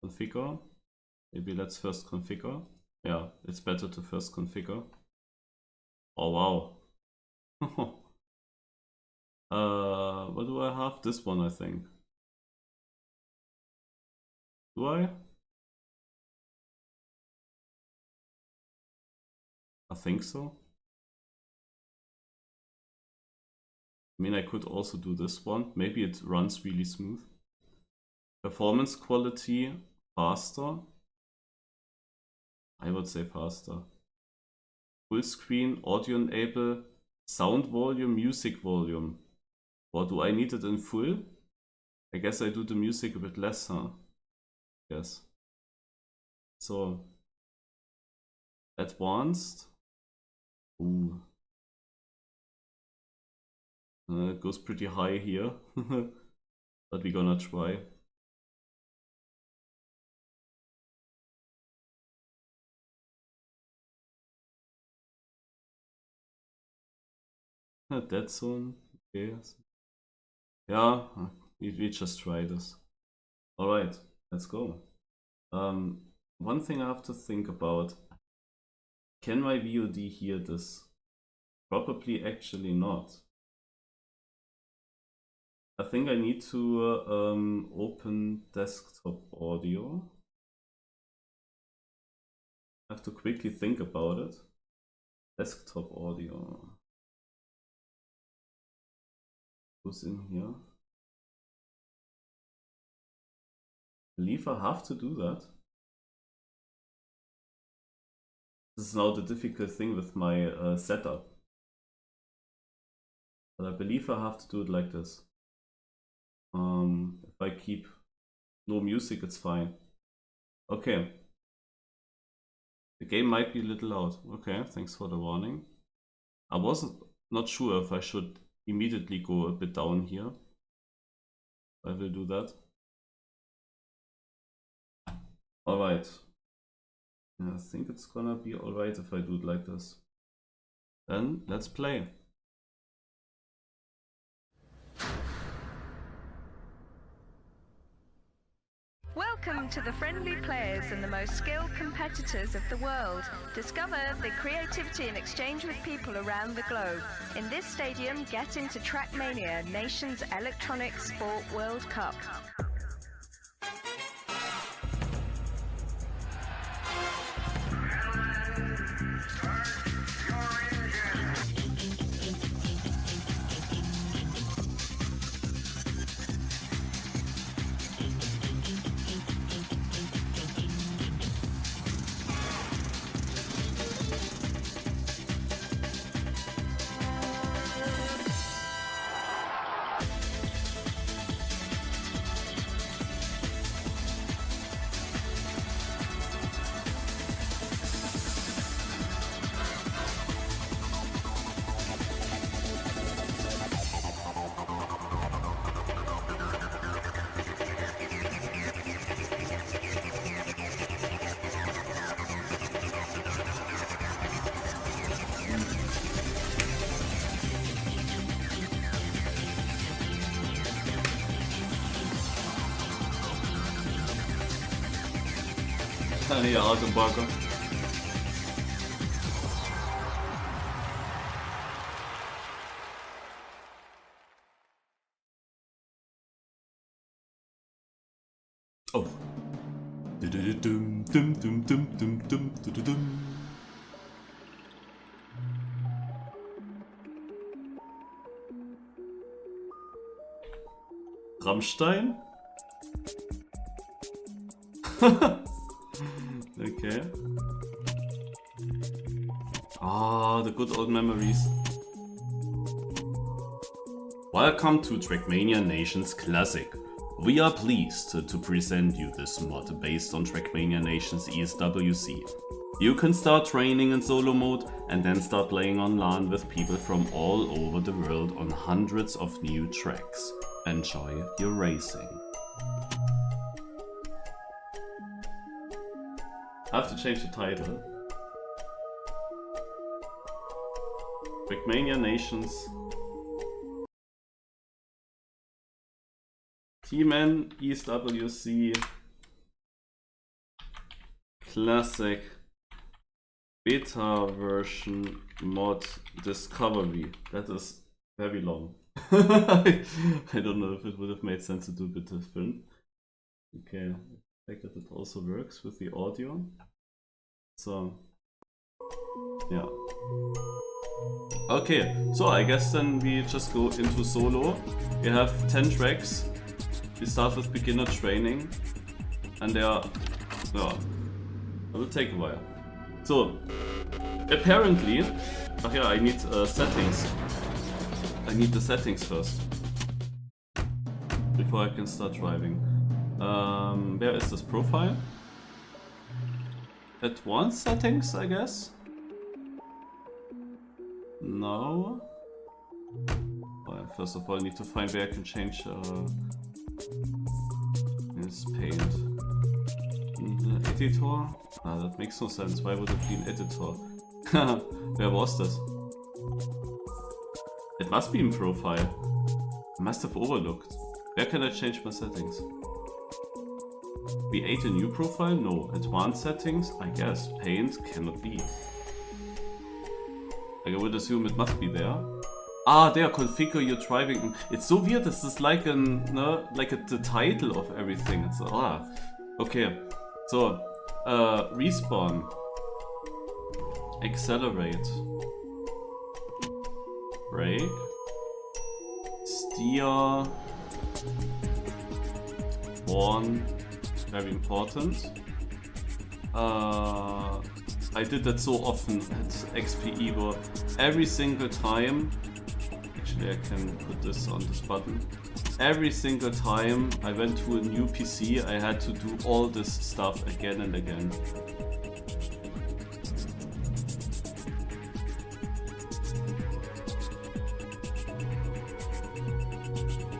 Configure. Maybe let's first configure. Yeah, it's better to first configure. Oh wow. What do I have? This one, I think. Do I? I think so. I mean, I could also do this one. Maybe it runs really smooth. Performance quality, faster. I would say faster. Full screen, audio enable, sound volume, music volume. Or do I need it in full? I guess I do the music a bit less, huh? Yes. So, advanced. Ooh. It goes pretty high here, but we're gonna try. Dead zone. Okay. Yeah, we just try this. Alright, let's go. One thing I have to think about. Can my VOD hear this? Probably actually not. I think I need to open desktop audio. I have to quickly think about it. Desktop audio goes in here. I believe I have to do that. This is now the difficult thing with my setup. But I believe I have to do it like this. If I keep no music, it's fine. Okay. The game might be a little loud. Okay, thanks for the warning. I wasn't not sure if I should immediately go a bit down here. I will do that. Alright. I think it's gonna be alright if I do it like this. Then let's play. Welcome to the friendly players and the most skilled competitors of the world. Discover the creativity and exchange with people around the globe. In this stadium, get into Trackmania Nations Electronic Sport World Cup. Ja, Hakenbakker. Oh. Rammstein? Okay. Ah, the good old memories. Welcome to Trackmania Nations Classic. We are pleased to present you this mod based on Trackmania Nations ESWC. You can start training in solo mode and then start playing on LAN with people from all over the world on hundreds of new tracks. Enjoy your racing. I have to change the title. Trackmania Nations T-Man ESWC Classic beta version mod discovery. That is very long. I don't know if it would have made sense to do a bit different. Okay, I think that it also works with the audio. So, yeah. Okay, so I guess then we just go into solo. We have 10 tracks. We start with beginner training, and they are, yeah, it will take a while. So, apparently, ach yeah, I need settings. I need the settings first before I can start driving. Where is this profile? Advanced settings, I guess. No. Well, first of all, I need to find where I can change this paint. Editor? Ah, that makes no sense. Why would it be an editor? Where was this? It must be in profile. I must have overlooked. Where can I change my settings? Create a new profile? No. Advanced settings? I guess. Paint? Cannot be. Like I would assume it must be there. Ah, there, configure your driving. It's so weird. This is like the title of everything. It's okay. So, respawn, accelerate, brake, steer, warn, very important. I did that so often at XP Evo. Every single time, actually I can put this on this button. Every single time I went to a new PC, I had to do all this stuff again and again.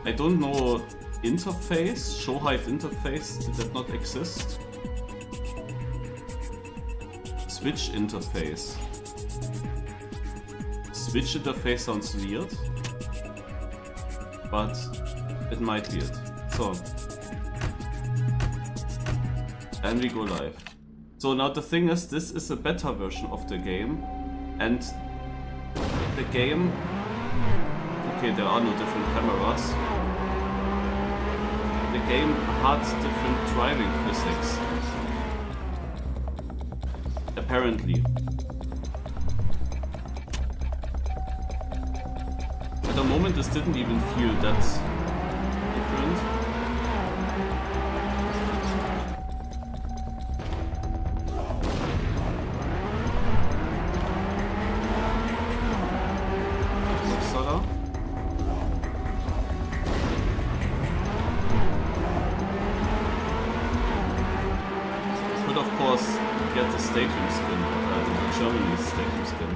I don't know interface, show height interface, did that not exist? Switch interface. Switch interface sounds weird, but it might be it. So, and we go live. So now the thing is, this is a beta version of the game, and the game, okay, there are no different cameras. The game had different driving physics. Apparently. At the moment this didn't even feel that different. Uppsala. Could of course get the stadium skin, the Germany stadium skin.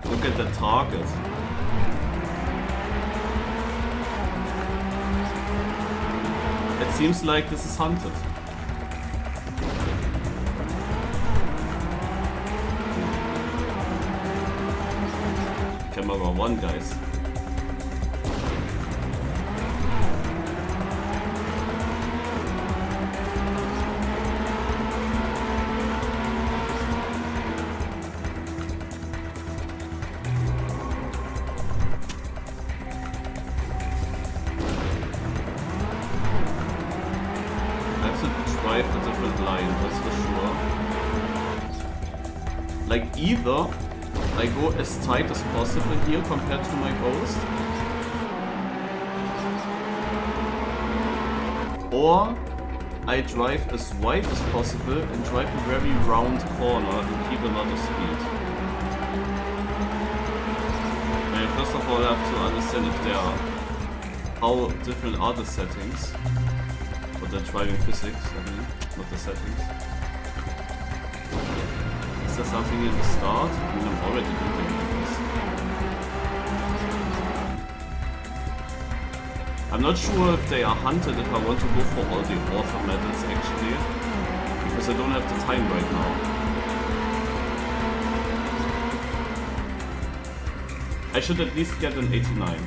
Look at the target. It seems like this is hunted. Camera 1, guys. Like either I go as tight as possible here compared to my Ghost, or I drive as wide as possible and drive a very round corner and keep a lot of speed. Okay, first of all I have to understand if there are, how different are the settings, or the driving physics, I mean, not the settings. Is there something in the start? I mean, I'm already doing this. I'm not sure if they are hunted if I want to go for all the author medals actually, because I don't have the time right now. I should at least get an 89.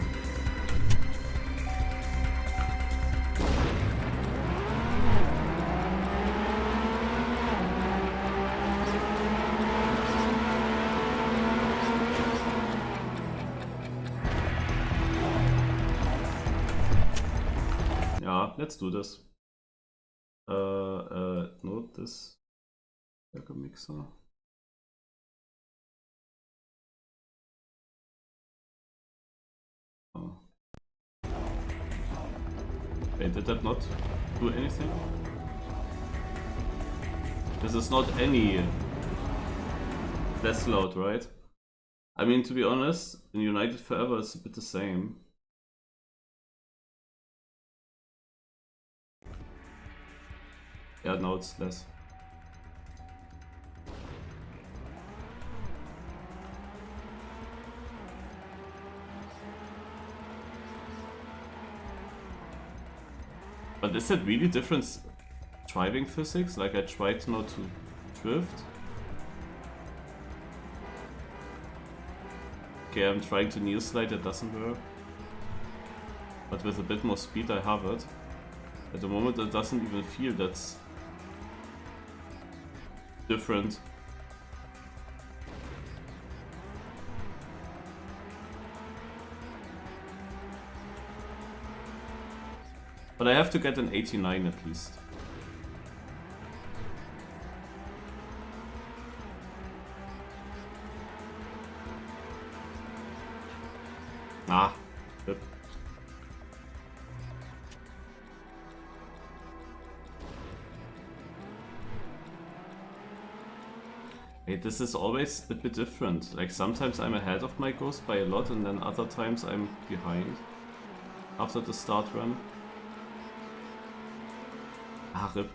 let's do this. Note this like a mixer. Oh. Wait, did that not do anything? This is not any less loud, right? I mean, to be honest, in United Forever it's a bit the same. Yeah, now it's less. But is that really different driving physics? Like I tried not to drift. Okay, I'm trying to kneel slide, it doesn't work. But with a bit more speed I have it. At the moment it doesn't even feel that's different. But I have to get an 89 at least. Ah, good. Hey, this is always a bit different. Like sometimes I'm ahead of my ghost by a lot and then other times I'm behind after the start run. Ah, rip.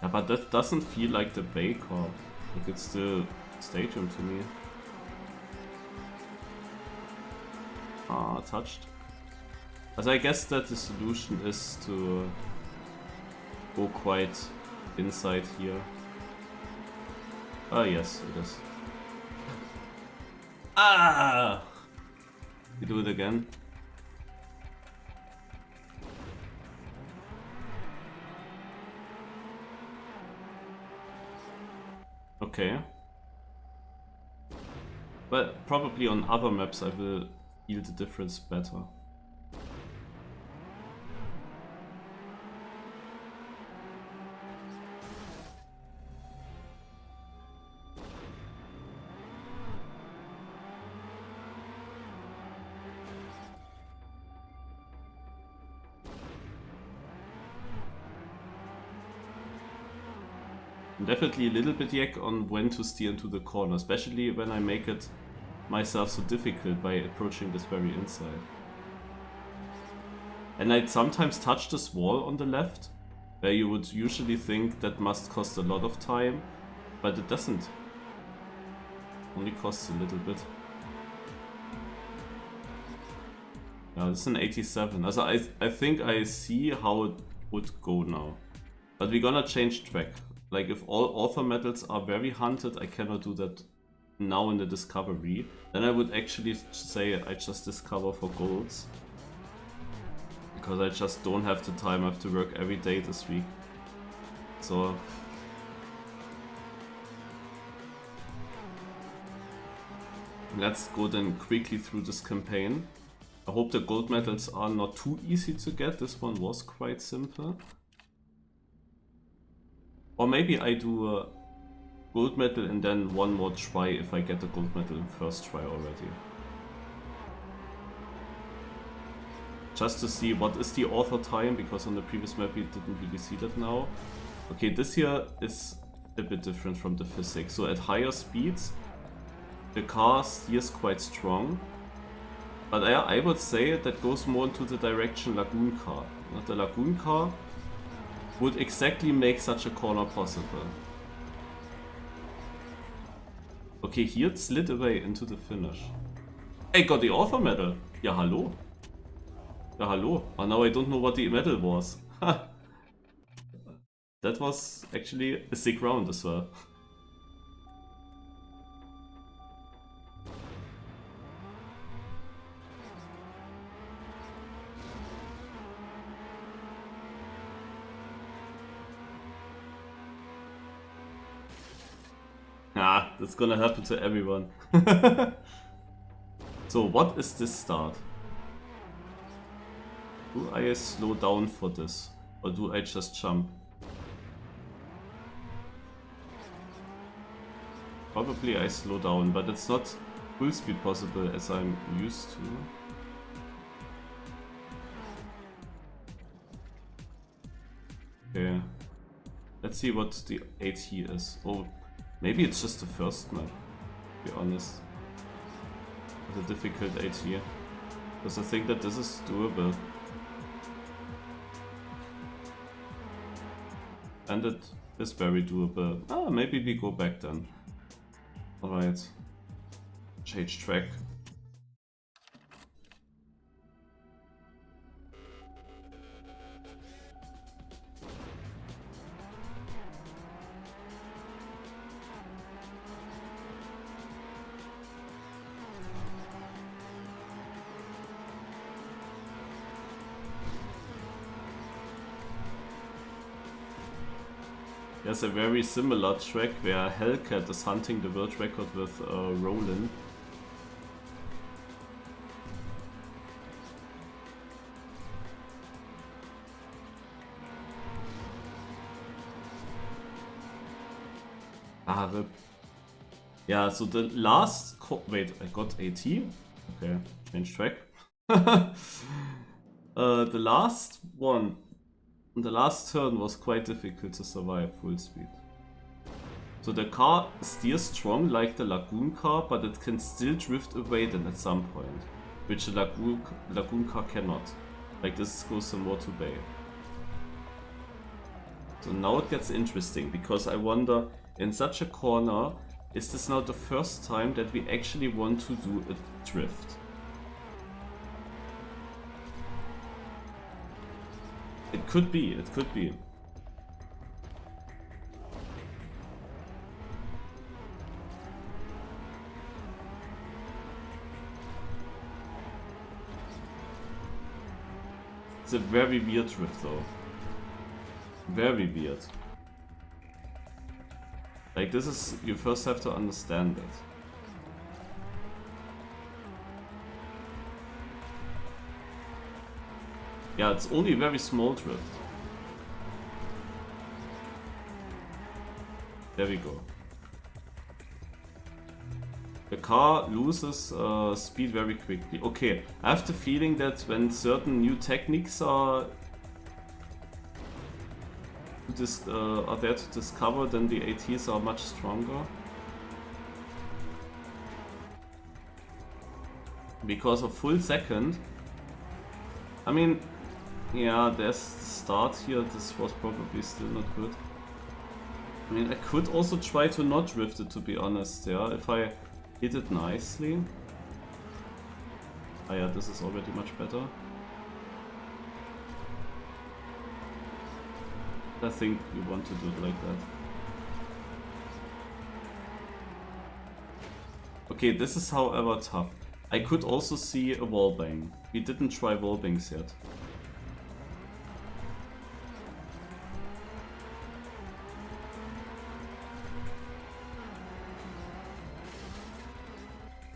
Yeah, but that doesn't feel like the Bay car. Like it's still Stadium to me. Ah, touched. Also I guess that the solution is to go quite inside here. Ah, yes, it is. Ah! We do it again. Okay. But probably on other maps I will feel the difference better. I'm definitely a little bit yak on when to steer into the corner, especially when I make it myself so difficult by approaching this very inside. And I'd sometimes touch this wall on the left, where you would usually think that must cost a lot of time, but it doesn't. Only costs a little bit. Yeah, this is an 87. Also I think I see how it would go now. But we're gonna change track. Like if all author medals are very hunted, I cannot do that now in the discovery. Then I would actually say I just discover for golds. Because I just don't have the time, I have to work every day this week. So... let's go then quickly through this campaign. I hope the gold medals are not too easy to get, this one was quite simple. Or maybe I do a gold medal and then one more try if I get the gold medal in first try already. Just to see what is the author time, because on the previous map we didn't really see that now. Okay, this here is a bit different from the physics. So at higher speeds, the car steers quite strong. But I would say that goes more into the direction Lagoon car. The Lagoon car would exactly make such a corner possible. Okay, here it slid away into the finish. I got the author medal. Yeah, hello. Yeah, hello. And now I don't know what the medal was. That was actually a sick round as well. That's gonna happen to everyone. So what is this start? Do I slow down for this? Or do I just jump? Probably I slow down, but it's not full speed possible as I'm used to. Okay. Let's see what the AT is. Oh, maybe it's just the first map, to be honest. The difficult AT. Because I think that this is doable. And it is very doable. Ah, maybe we go back then. Alright. Change track. There's a very similar track where Hellcat is hunting the world record with Roland. Ah, rip. Yeah, so the last... Wait, I got AT? Okay, change track. The last one... The last turn was quite difficult to survive full speed. So the car steers strong like the Lagoon car, but it can still drift away then at some point, which the Lagoon car cannot. Like this goes some more to bay. So now it gets interesting, because I wonder, in such a corner, is this now the first time that we actually want to do a drift? It could be, it could be. It's a very weird drift though. Very weird. Like this is, you first have to understand it. Yeah, it's only a very small drift. There we go. The car loses speed very quickly. Okay, I have the feeling that when certain new techniques are there to discover, then the ATs are much stronger. Because of full second, I mean, yeah, there's the start here. This was probably still not good. I mean, I could also try to not drift it, to be honest, yeah, if I hit it nicely. Ah yeah, this is already much better. I think you want to do it like that. Okay, this is however tough. I could also see a wallbang. We didn't try wallbangs yet.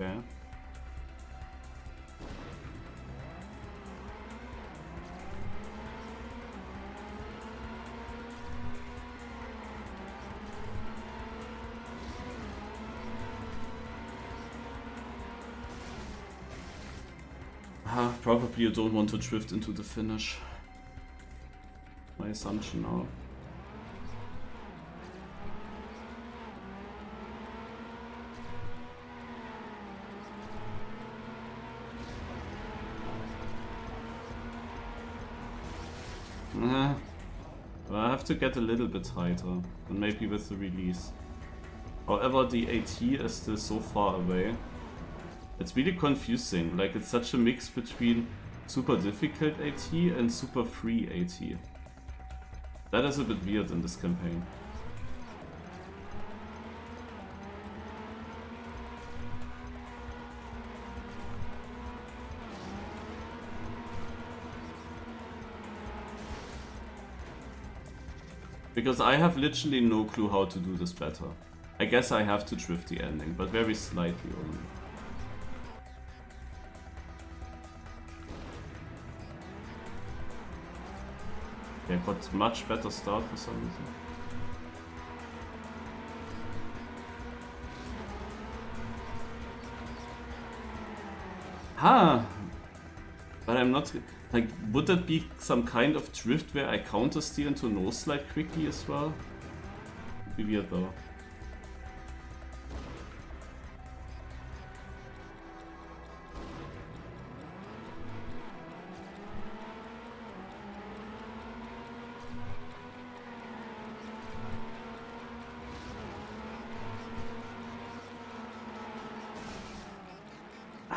Okay. Probably you don't want to drift into the finish. My assumption now. I have to get a little bit tighter, and maybe with the release. However, the AT is still so far away. It's really confusing, like it's such a mix between super difficult AT and super free AT. That is a bit weird in this campaign. Because I have literally no clue how to do this better. I guess I have to drift the ending, but very slightly only. Yeah, got much better start for some reason. Ha! But I'm not... Like, would that be some kind of drift where I counter steer into no slide quickly as well? Would be weird though.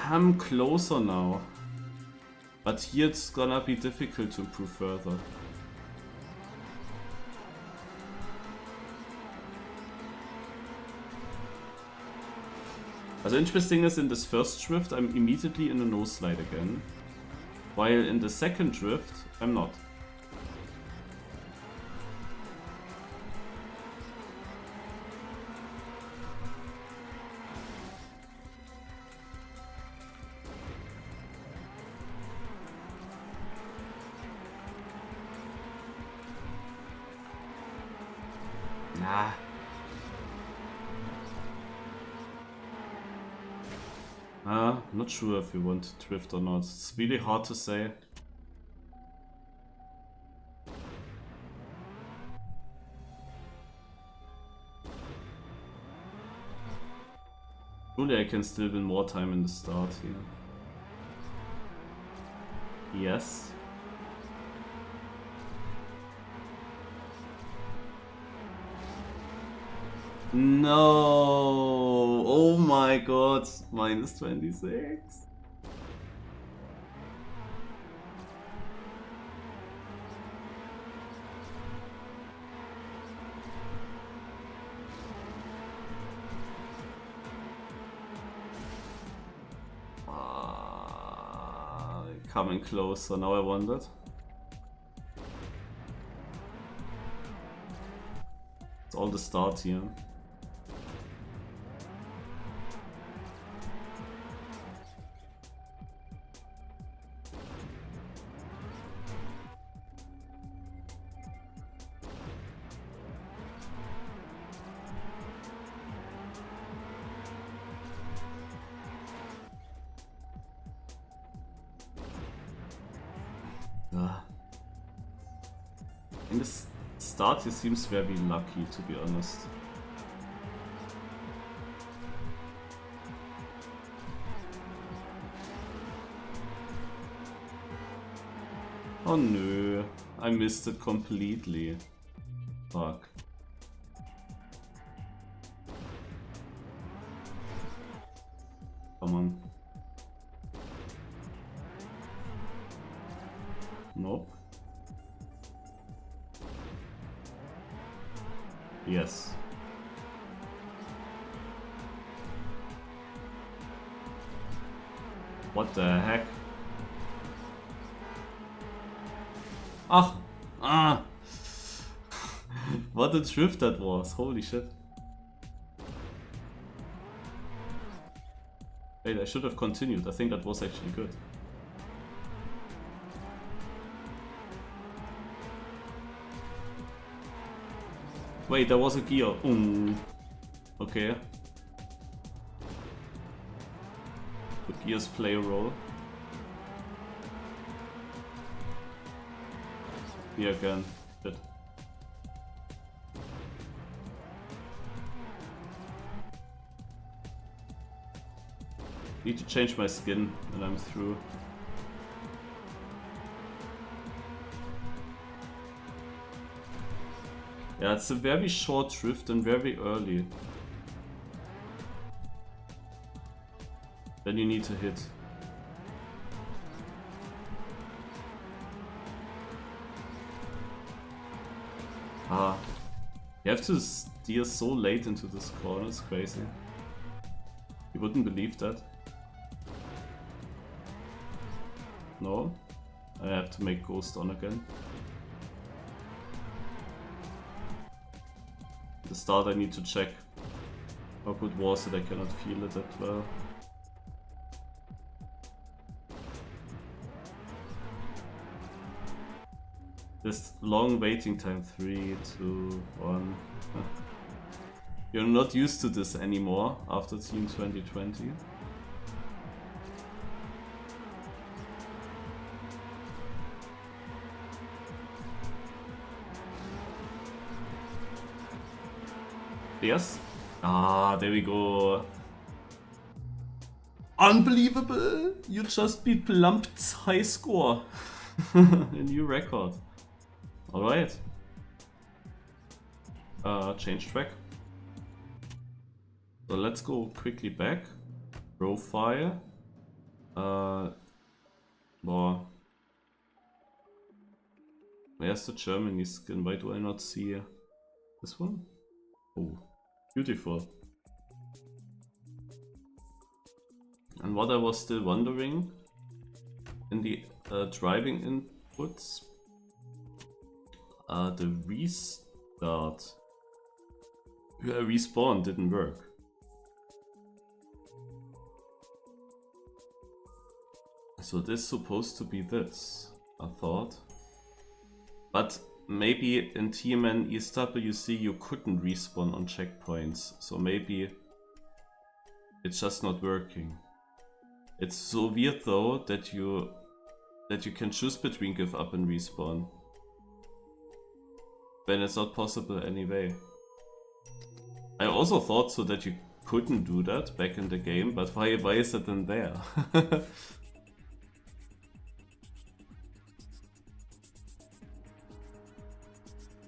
I'm closer now. But here it's gonna be difficult to improve further. Also interesting is in this first drift I'm immediately in a no slide again. While in the second drift I'm not. Nah. Not sure if we want to drift or not. It's really hard to say. Surely I can still win more time in the start here. Yes. No! Oh my god! Minus 26. Coming closer, now I wondered. It's all the start here. In the start he seems very lucky, to be honest. Oh no, I missed it completely. Fuck. Come on. Nope. Yes. What the heck? Ah! What a drift that was, holy shit. Wait, I should have continued, I think that was actually good. Wait, there was a gear. Okay. The gears play a role. Here again. Shit. Need to change my skin when I'm through. Yeah, it's a very short drift and very early. Then you need to hit. You have to steer so late into this corner, it's crazy. You wouldn't believe that. No? I have to make Ghost on again. The start I need to check How good was it? I cannot feel it that well. This long waiting time, 3, 2, 1. You're not used to this anymore after Team 2020. Yes? Ah, there we go. Unbelievable! You just beat Plump's high score. A new record. Alright. Change track. So let's go quickly back. Profile. Boah. Where's the Germany skin? Why do I not see this one? Oh, beautiful. And what I was still wondering, in the driving inputs, the respawn didn't work. So this is supposed to be this, I thought. But maybe in TMN ESWC you couldn't respawn on checkpoints, so maybe it's just not working. It's so weird though that you can choose between give up and respawn, when it's not possible anyway. I also thought so that you couldn't do that back in the game, but why is it in there?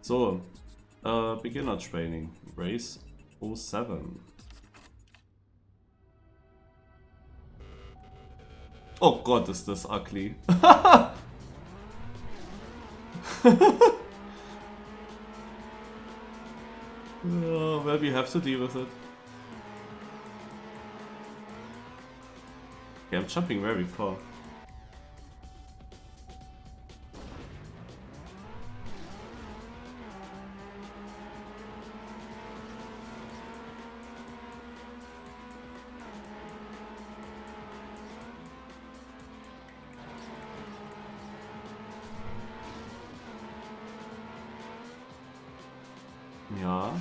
So, beginner training, race 07. Oh god, is this ugly. Well, we have to deal with it. Okay, I'm jumping very far. Ja.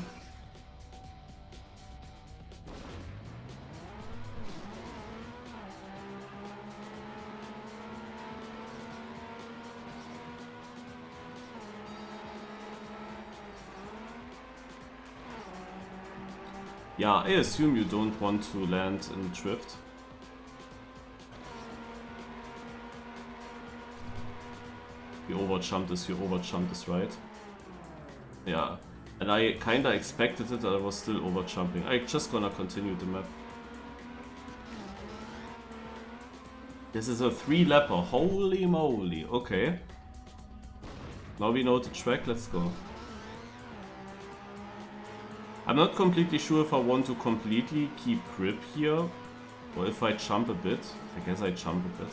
Yeah, I assume you don't want to land in drift. You overjumped this, right? Yeah. And I kinda expected it, I was still overjumping. I just gonna continue the map. This is a 3-lapper, holy moly, okay. Now we know the track, let's go. I'm not completely sure if I want to completely keep grip here, or if I jump a bit. I guess I jump a bit.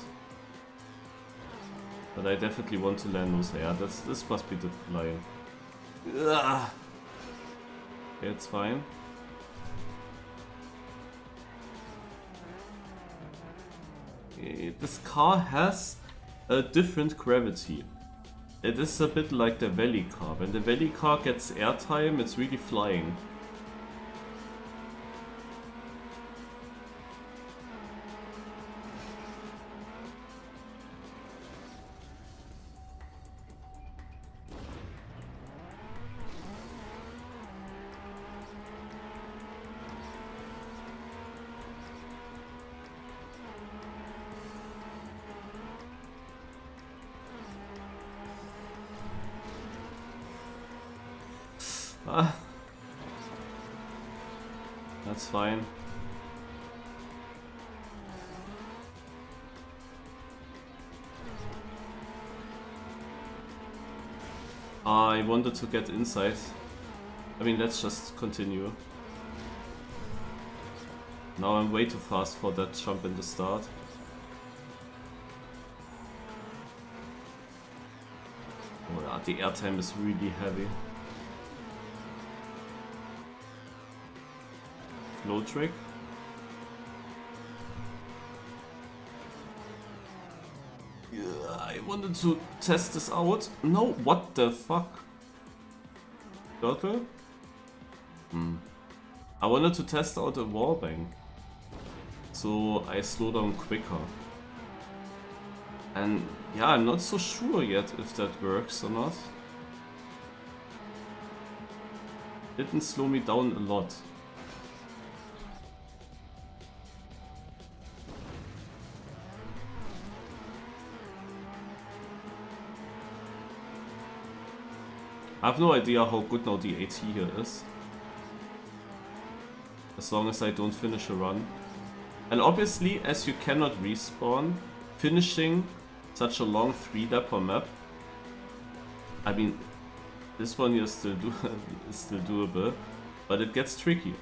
But I definitely want to land those air, this must be the flying. Ugh. Okay, it's fine. This car has a different gravity. It is a bit like the Valley car. When the Valley car gets airtime, it's really flying. That's fine. I wanted to get inside. I mean, let's just continue. Now I'm way too fast for that jump in the start. Oh yeah, the airtime is really heavy. flow trick. Yeah, I wanted to test this out. No, what the fuck? Turtle? I wanted to test out a wallbang, so I slow down quicker. And yeah, I'm not so sure yet if that works or not. Didn't slow me down a lot. I have no idea how good now the AT here is. As long as I don't finish a run. And obviously, as you cannot respawn, finishing such a long 3-lapper map, I mean, this one is still doable, but it gets tricky.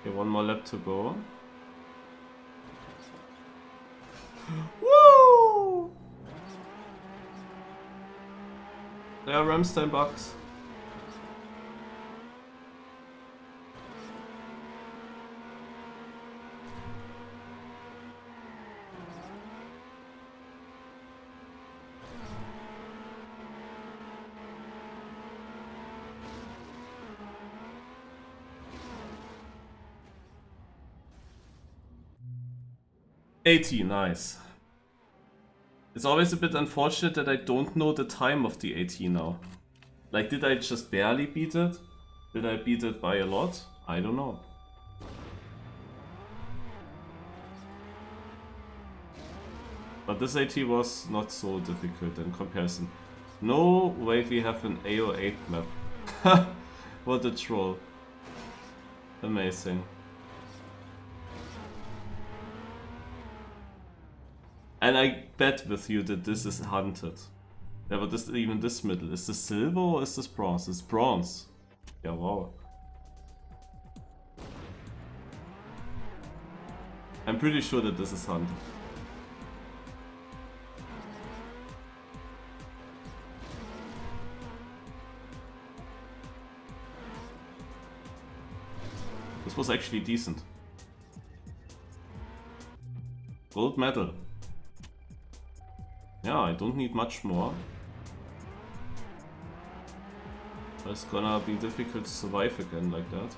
Okay, one more lap to go. Woo! There are Ramstein bugs. AT, nice. It's always a bit unfortunate that I don't know the time of the AT now. Like, did I just barely beat it? Did I beat it by a lot? I don't know. But this AT was not so difficult in comparison. No, wait, we have an AO8 map. What a troll. Amazing. And I bet with you that this is hunted. Yeah, but this, even this middle. Is this silver or is this bronze? It's bronze. Yeah, wow. I'm pretty sure that this is hunted. This was actually decent. Gold medal. Yeah, I don't need much more. It's gonna be difficult to survive again like that.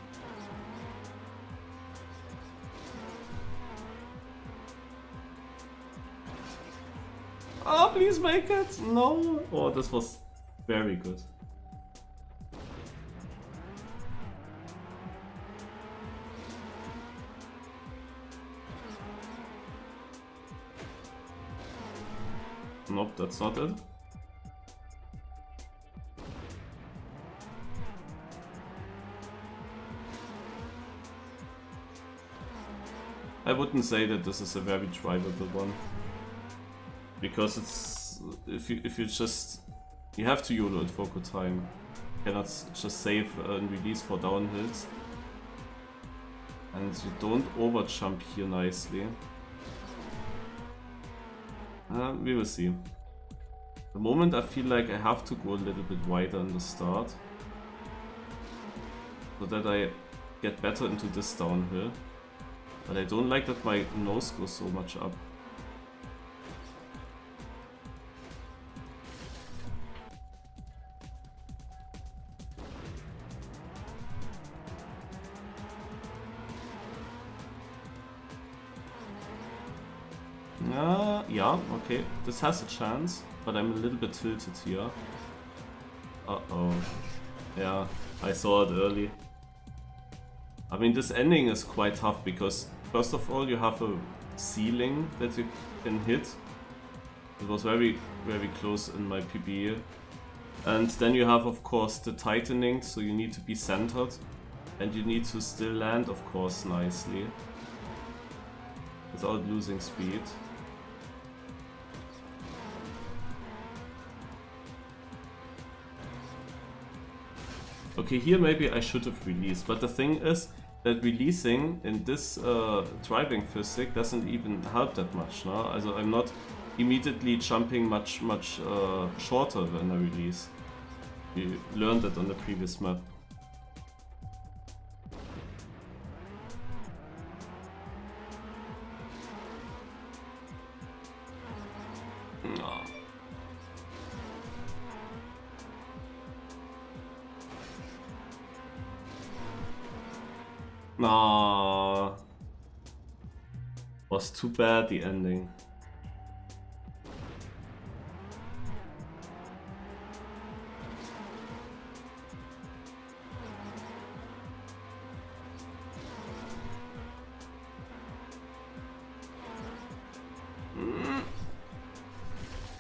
Oh, please make it! No! Oh, this was very good. Nope, that's not it. I wouldn't say that this is a very drivable one, because it's if you just you have to YOLO it for good time. You cannot just save and release for downhills, and you don't over jump here nicely. We will see. The moment I feel like I have to go a little bit wider in the start, so that I get better into this downhill. But I don't like that my nose goes so much up. Yeah, okay, this has a chance, but I'm a little bit tilted here. Uh-oh. Yeah, I saw it early. I mean, this ending is quite tough because, first of all, you have a ceiling that you can hit. It was very, very close in my PB. And then you have, of course, the tightening, so you need to be centered. And you need to still land, of course, nicely. Without losing speed. Okay, here maybe I should have released, but the thing is that releasing in this driving physics doesn't even help that much, no? Also I'm not immediately jumping much shorter when I release. We learned that on the previous map. Nah, was too bad the ending.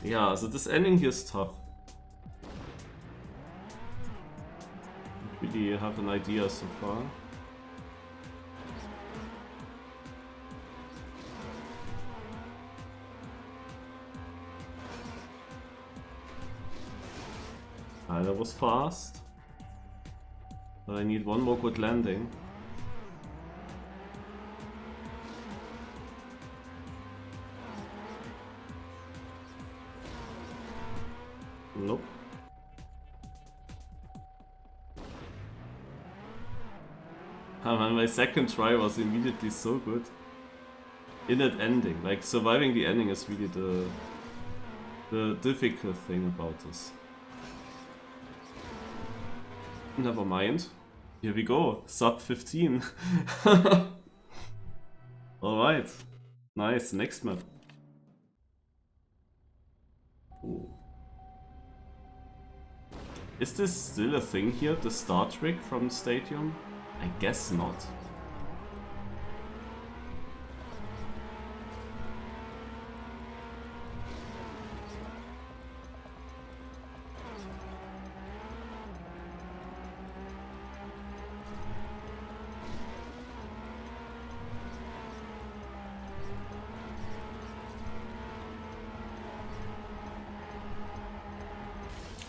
Yeah, so this ending here is tough. I don't really have an idea so far. That was fast, but I need one more good landing. Nope. Man, my second try was immediately so good. In that ending, like surviving the ending is really the difficult thing about this. Never mind. Here we go. Sub 15. Alright. Nice. Next map. Ooh. Is this still a thing here? The star trick from Stadium? I guess not.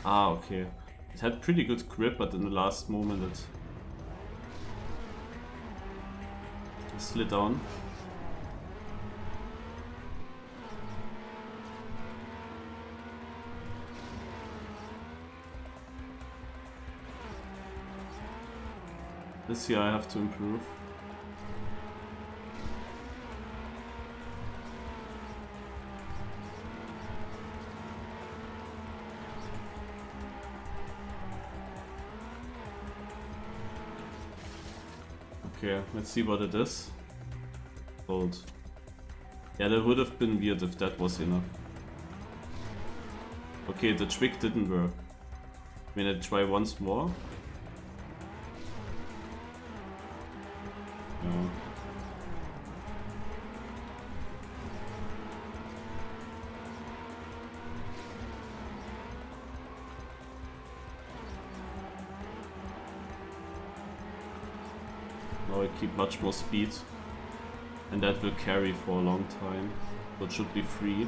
Ah, okay. It had pretty good grip, but in the last moment it slid down. This year I have to improve. Okay, let's see what it is. Hold. Yeah, that would have been weird if that was enough. Okay, the trick didn't work. I mean, I try once more. No. Now I keep much more speed, and that will carry for a long time, so it should be free.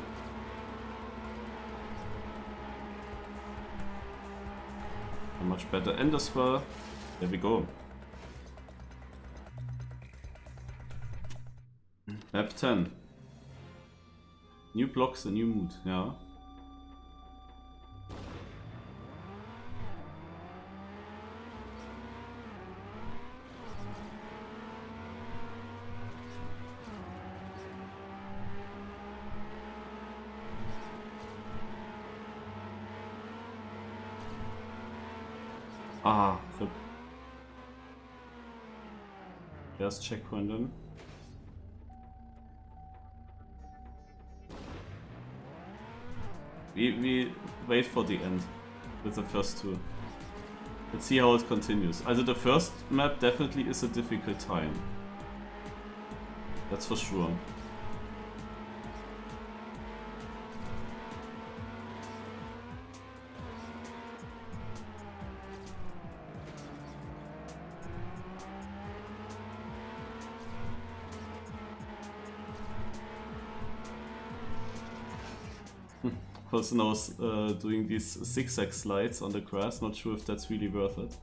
A much better end as well. There we go. Map 10. New blocks, a new mood, yeah. Ah, flip. There's checkpoint in. We wait for the end with the first two. Let's see how it continues. Also the first map definitely is a difficult time. That's for sure. Also now doing these zigzag slides on the grass, not sure if that's really worth it.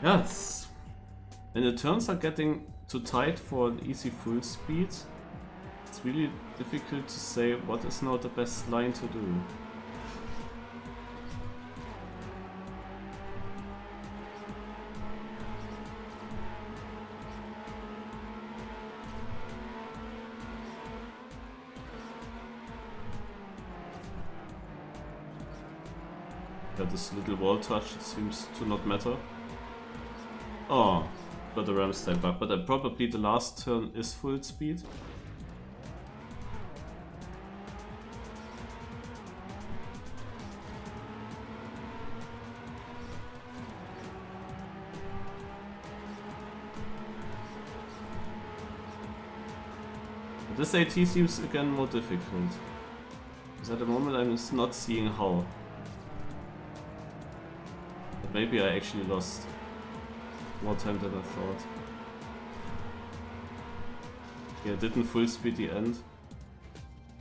Yeah, it's... when the turns are getting too tight for an easy full speed, it's really difficult to say what is now the best line to do. Yeah, this little wall touch seems to not matter. Oh, got a ramp step back, but probably the last turn is full speed. But this AT seems again more difficult. Because at the moment I'm not seeing how. But maybe I actually lost more time than I thought. Yeah, I didn't full speed the end.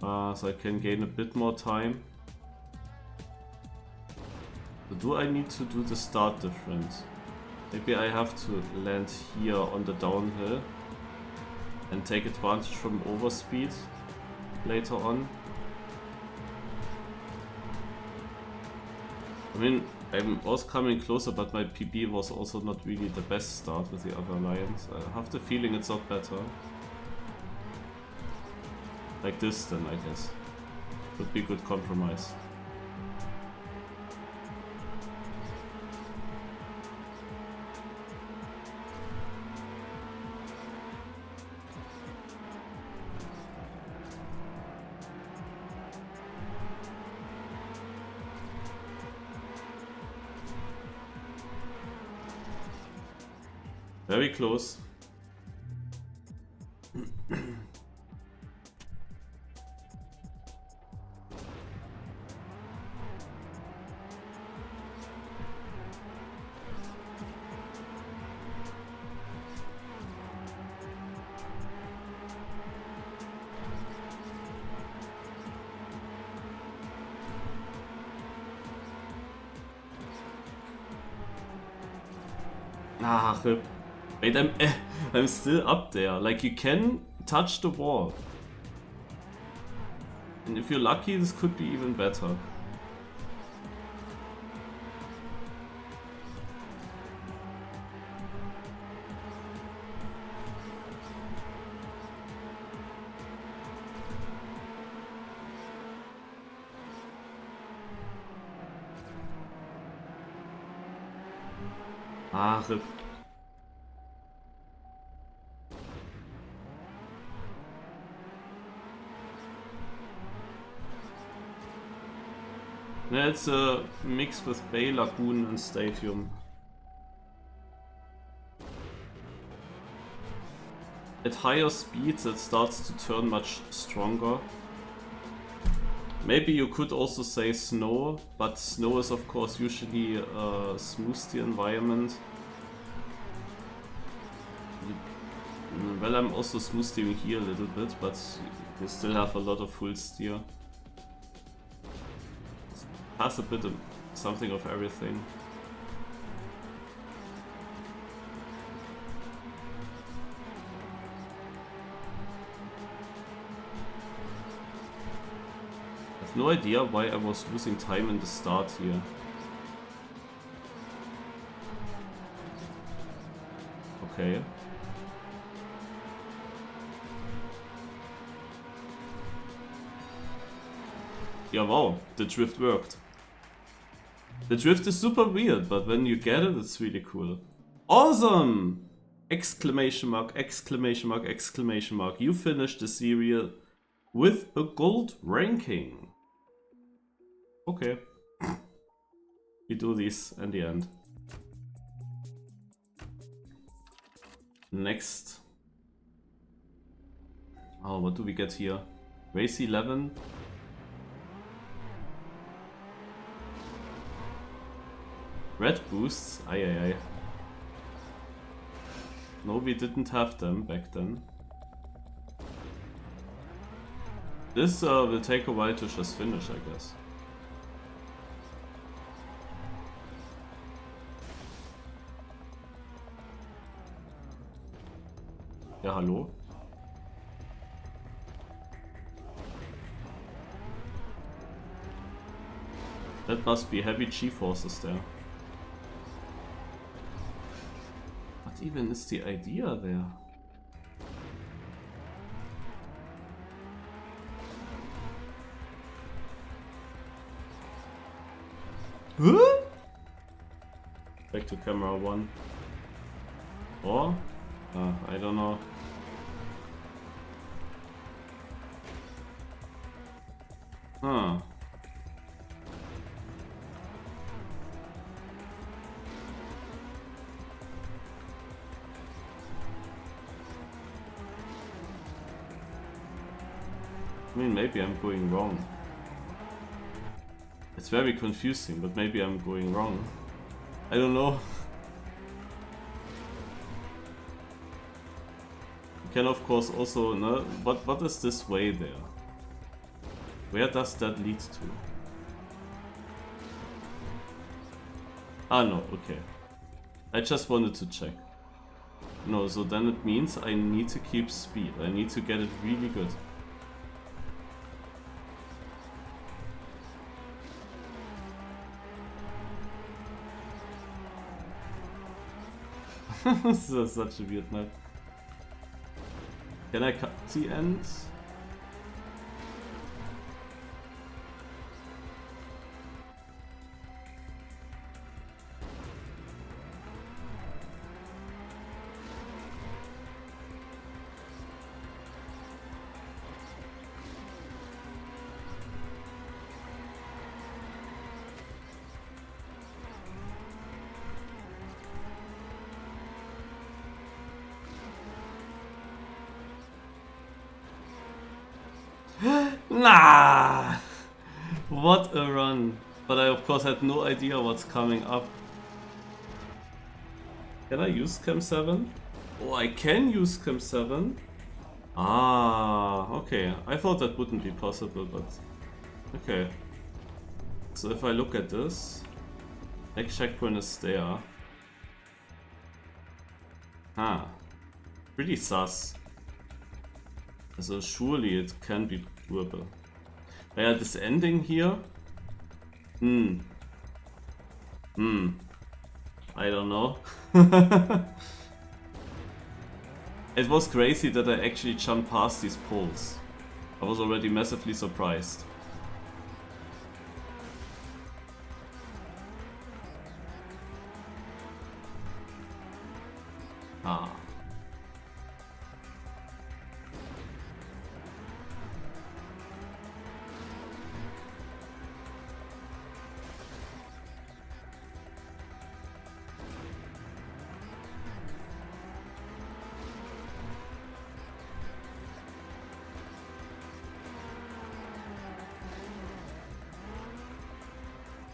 So I can gain a bit more time. So do I need to do the start different? Maybe I have to land here on the downhill and take advantage from overspeed later on. I mean, I was coming closer, but my PB was also not really the best start with the other Lions. I have the feeling it's not better. Like this then, I guess. Would be a good compromise. Very close. Ah, rip. Wait, I'm still up there. Like, you can touch the wall. And if you're lucky, this could be even better. Ah, rip. Yeah, it's a mix with Bay, Lagoon and Stadium. At higher speeds it starts to turn much stronger. Maybe you could also say snow, but snow is of course usually smooths the environment. Well, I'm also smooth steering here a little bit, but you still have a lot of full steer. Has a bit of something of everything. I have no idea why I was losing time in the start here. Okay. Yeah, wow, the drift worked. The drift is super weird, but when you get it, it's really cool. Awesome! Exclamation mark, exclamation mark, exclamation mark. You finished the series with a gold ranking. Okay. We do this in the end. Next. Oh, what do we get here? Race 11. Red boosts? Aye aye aye. No, we didn't have them back then. This will take a while to just finish, I guess. Ja, hallo? That must be heavy G-forces there. What even is the idea there? Huh? Back to camera 1. Or? I don't know. Huh. I mean, maybe I'm going wrong. It's very confusing, but maybe I'm going wrong. I don't know. You can of course also know what is this way there? Where does that lead to? Ah no, okay. I just wanted to check. No, so then it means I need to keep speed. I need to get it really good. This is such a weird map. Can I cut the ends? Nah! What a run. But I of course had no idea what's coming up. Can I use Cam 7? Oh, I can use Cam 7? Ah, okay. I thought that wouldn't be possible, but... Okay. So if I look at this... Next checkpoint is there. Ah. Pretty sus. So surely it can be doable. Yeah, this ending here. I don't know. It was crazy that I actually jumped past these poles. I was already massively surprised. Ah.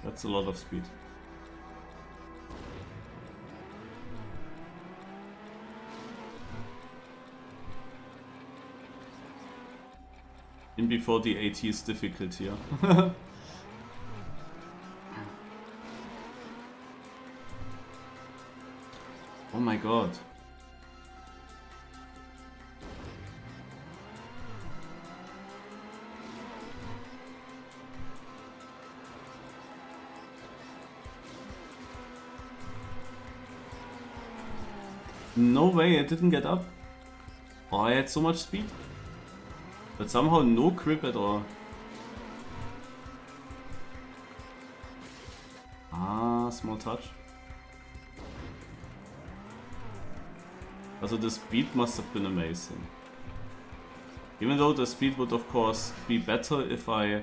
That's a lot of speed. In before the AT is difficult here. Oh my god. No way, I didn't get up. Oh, I had so much speed. But somehow no grip at all. Ah, small touch. Also the speed must have been amazing. Even though the speed would of course be better if I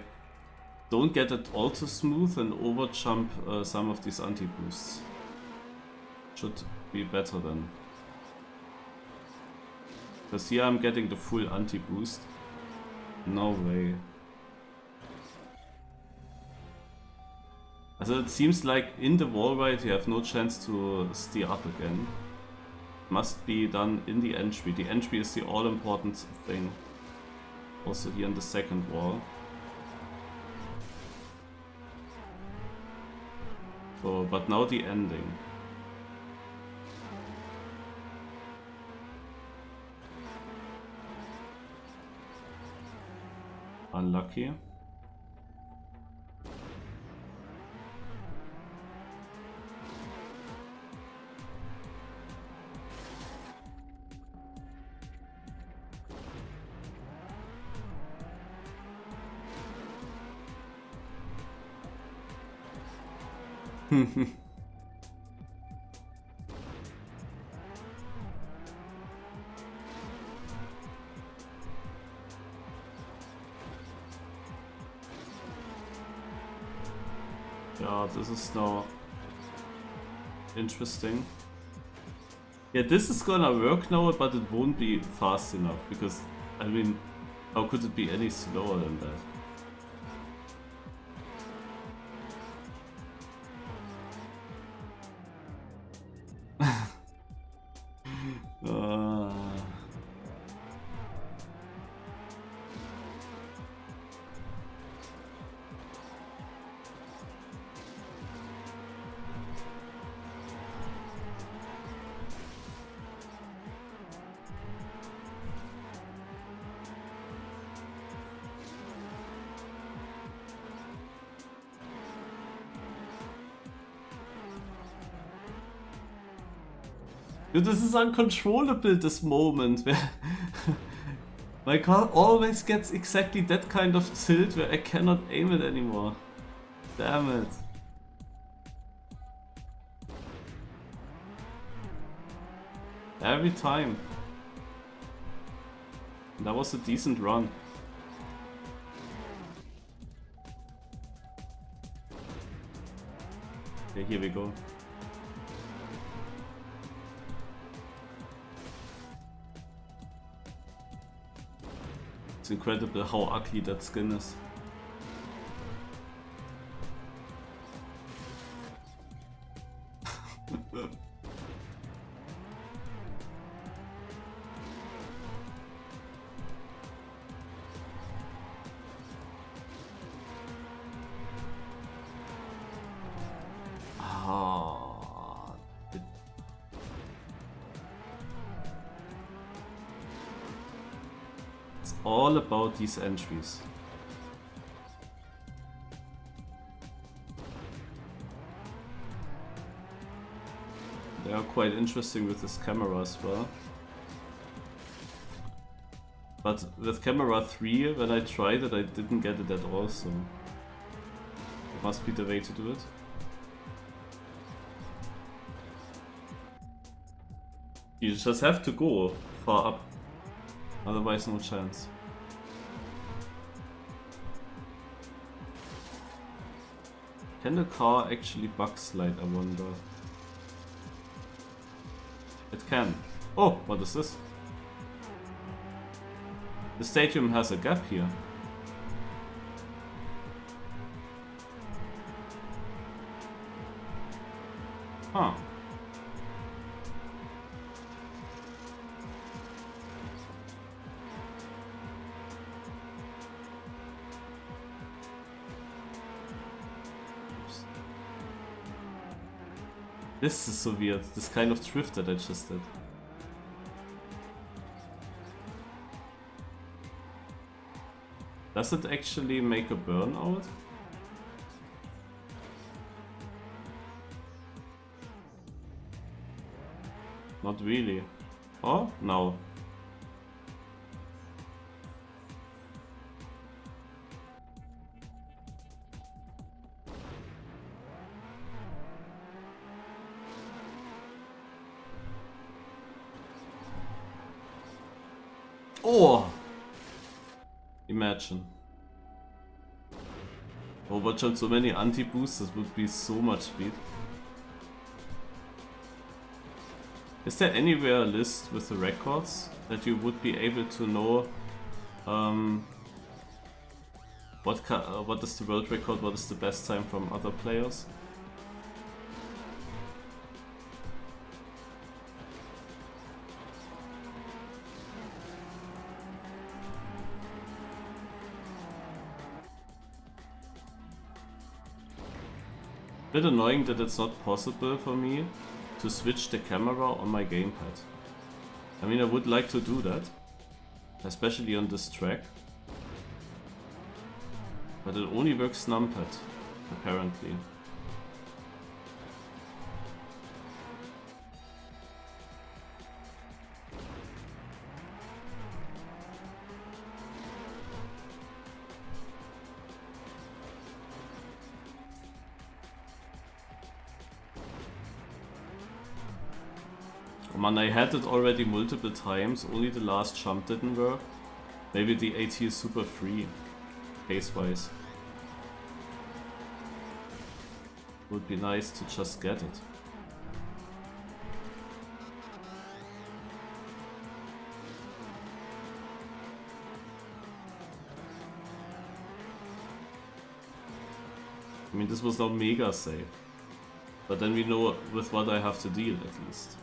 don't get it all too smooth and over jump some of these anti-boosts. Should be better then. Because here I'm getting the full anti-boost. No way. Also it seems like in the wall ride you have no chance to steer up again. Must be done in the entry. The entry is the all-important thing. Also here in the second wall. So, but now the ending. Unlucky. Yeah, this is now interesting. Yeah, this is gonna work now, but it won't be fast enough because, I mean, how could it be any slower than that? Dude, this is uncontrollable, this moment where my car always gets exactly that kind of tilt where I cannot aim it anymore. Damn it. Every time. That was a decent run. Okay, here we go. It's incredible how ugly that skin is. All about these entries. They are quite interesting with this camera as well. But with camera 3, when I tried it, I didn't get it at all, so it must be the way to do it. You just have to go far up, otherwise no chance. Can the car actually bug slide, I wonder? It can. Oh, what is this? The stadium has a gap here. Huh. This is so weird, this kind of drift that I just did. Does it actually make a burnout? Not really. Oh, no. Oh! Imagine. Overjumped so many anti-boosts, this would be so much speed. Is there anywhere a list with the records that you would be able to know what is the world record, what is the best time from other players? Bit annoying that it's not possible for me to switch the camera on my gamepad. I mean, I would like to do that, especially on this track, but it only works numpad, apparently. Man, I had it already multiple times, only the last jump didn't work. Maybe the AT is super free, case-wise. Would be nice to just get it. I mean, this was not mega safe, but then we know with what I have to deal at least.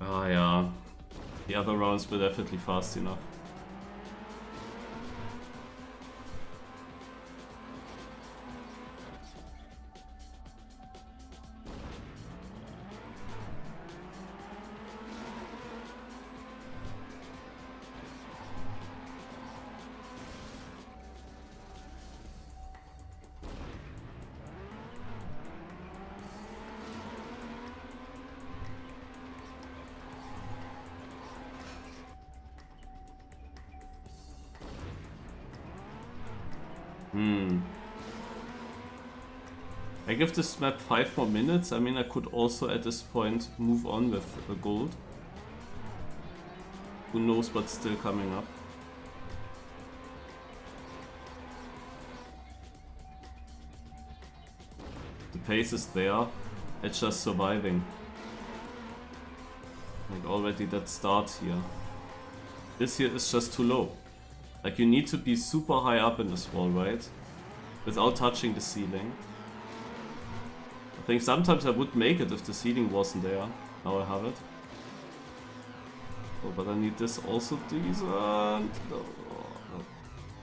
Ah yeah, the other rounds were definitely fast enough. I give this map 5 more minutes. I mean, I could also at this point move on with the gold. Who knows what's still coming up. The pace is there, it's just surviving. Like already that start here. This here is just too low. Like you need to be super high up in this wall, right? Without touching the ceiling. I think sometimes I would make it if the ceiling wasn't there. Now I have it. Oh, but I need this also decent. No.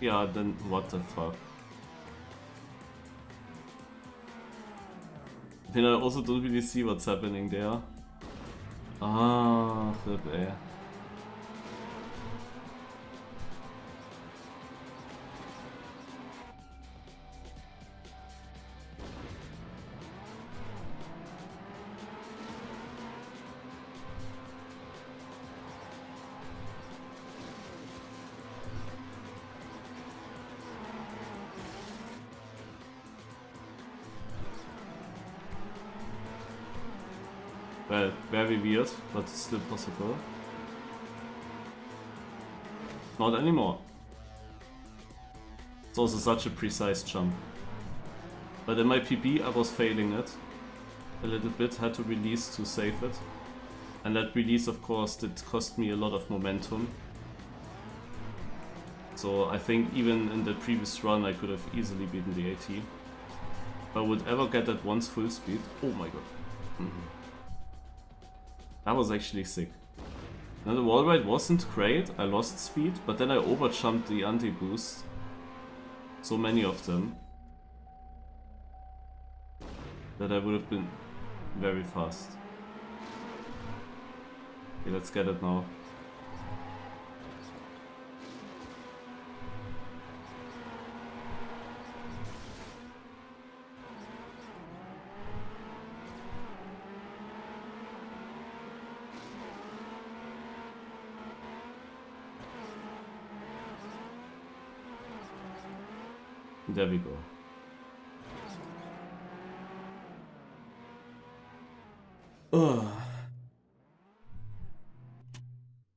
Yeah, then what the fuck. I mean, I also don't really see what's happening there. Ah, flip A. Well, very weird, but still possible. Not anymore. It's also such a precise jump. But in my PB I was failing it a little bit, had to release to save it. And that release of course did cost me a lot of momentum. So I think even in the previous run I could have easily beaten the AT. If I would ever get that once full speed, oh my god. That was actually sick. Now the wall ride wasn't great, I lost speed, but then I overjumped the anti-boost. So many of them. That I would have been very fast. Okay, let's get it now. There we go.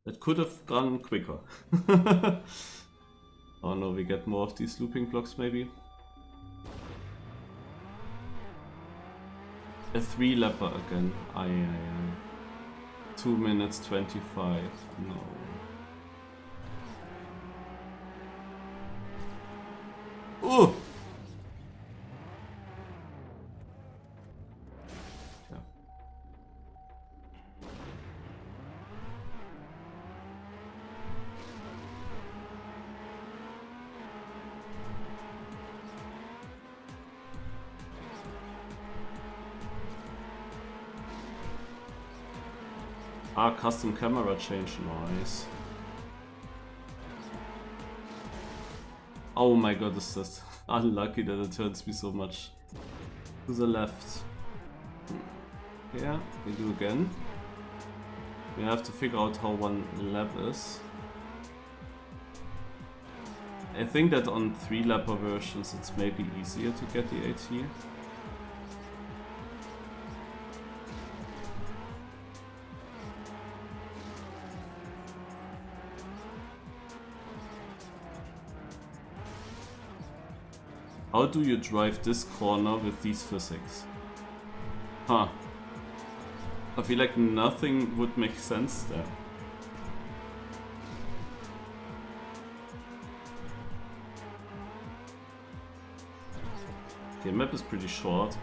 That could have gone quicker. Oh no, we get more of these looping blocks maybe. A 3-lapper again. Aye. 2 minutes 25. No. Oh! Yeah. Ah, custom camera change, nice. Oh my god, is that unlucky that it turns me so much to the left. Yeah, we do again. We have to figure out how one lap is. I think that on 3-lapper versions it's maybe easier to get the AT. How do you drive this corner with these physics? Huh. I feel like nothing would make sense there. Okay, map is pretty short.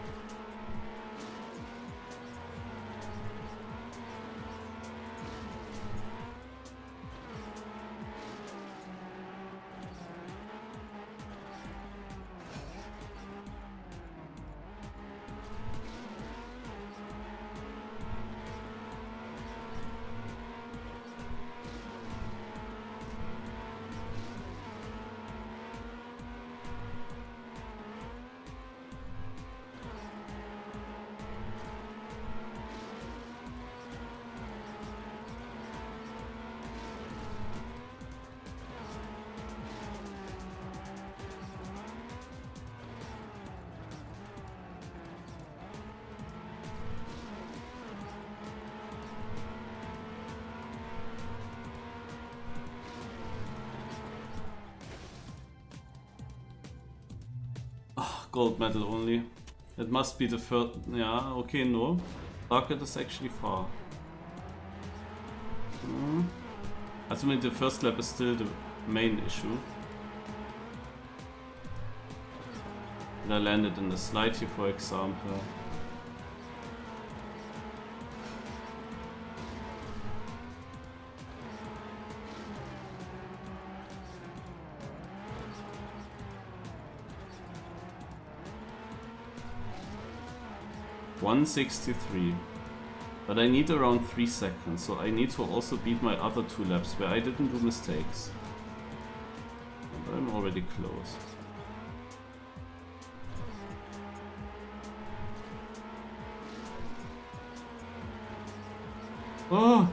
Gold medal only. It must be the first. Yeah, okay, no. Target is actually far. Assuming the first lap is still the main issue. And I landed in the slide here, for example. .163, but I need around 3 seconds, so I need to also beat my other 2 laps where I didn't do mistakes. But I'm already close. Oh!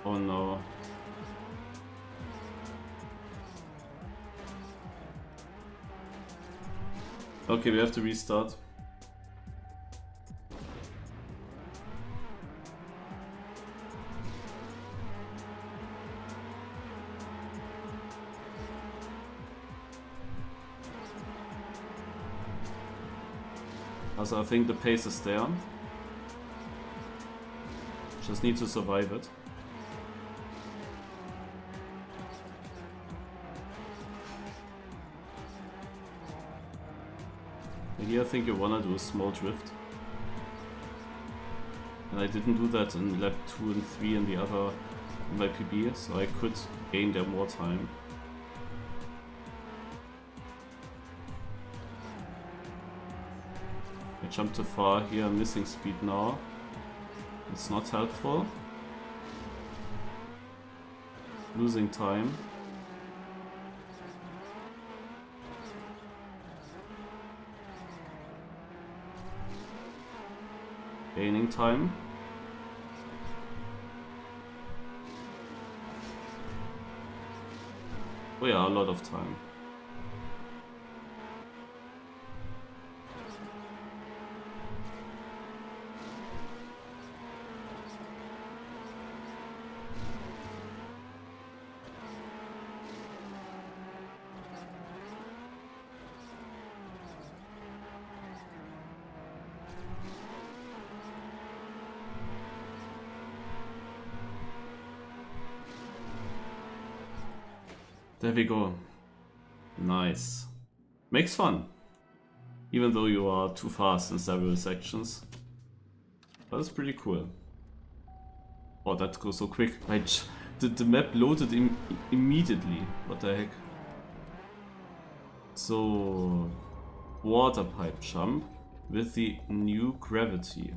Oh no. Okay, we have to restart. Also, I think the pace is there. Just need to survive it. Here I think you wanna do a small drift. And I didn't do that in lap 2 and 3 in the other in my PB, so I could gain there more time. I jumped too far here, I'm missing speed now. It's not helpful. Losing time. Gaining time. Oh yeah, a lot of time. There we go. Nice. Makes fun. Even though you are too fast in several sections. But it's pretty cool. Oh, that goes so quick. The map loaded immediately. What the heck? So... water pipe jump with the new gravity.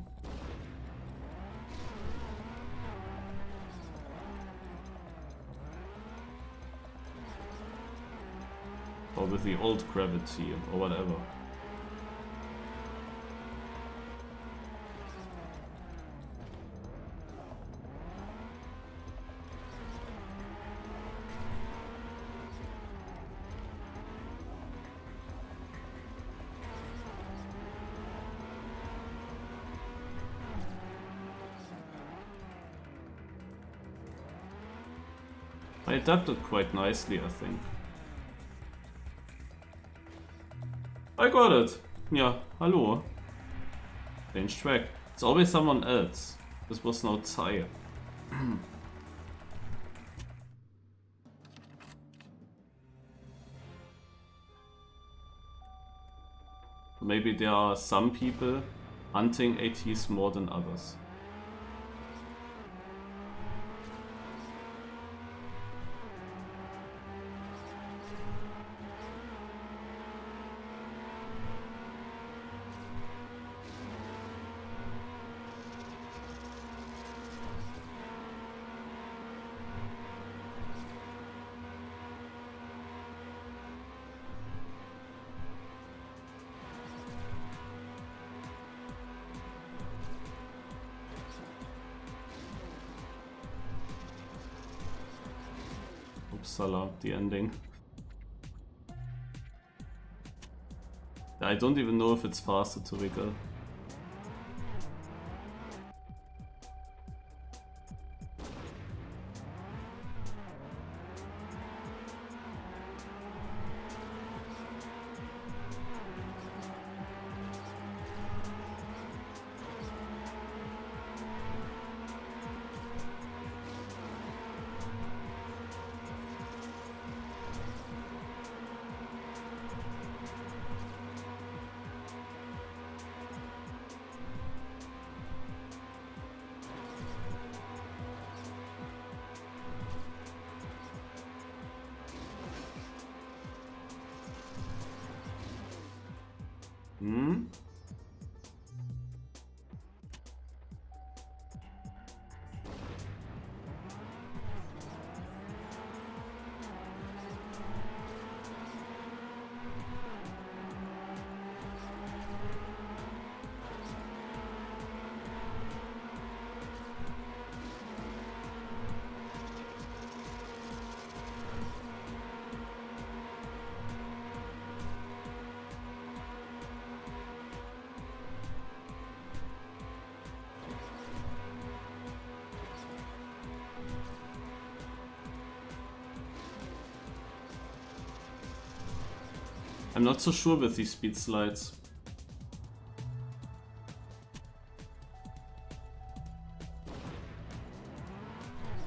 Or with the old gravity, or whatever. I adapted quite nicely, I think. I got it! Yeah, hello. Change track. It's always someone else. This was now Tsai. Maybe there are some people hunting ATs more than others. Uppsala, the ending. I don't even know if it's faster to wiggle. Hmm? I'm not so sure with these speed slides.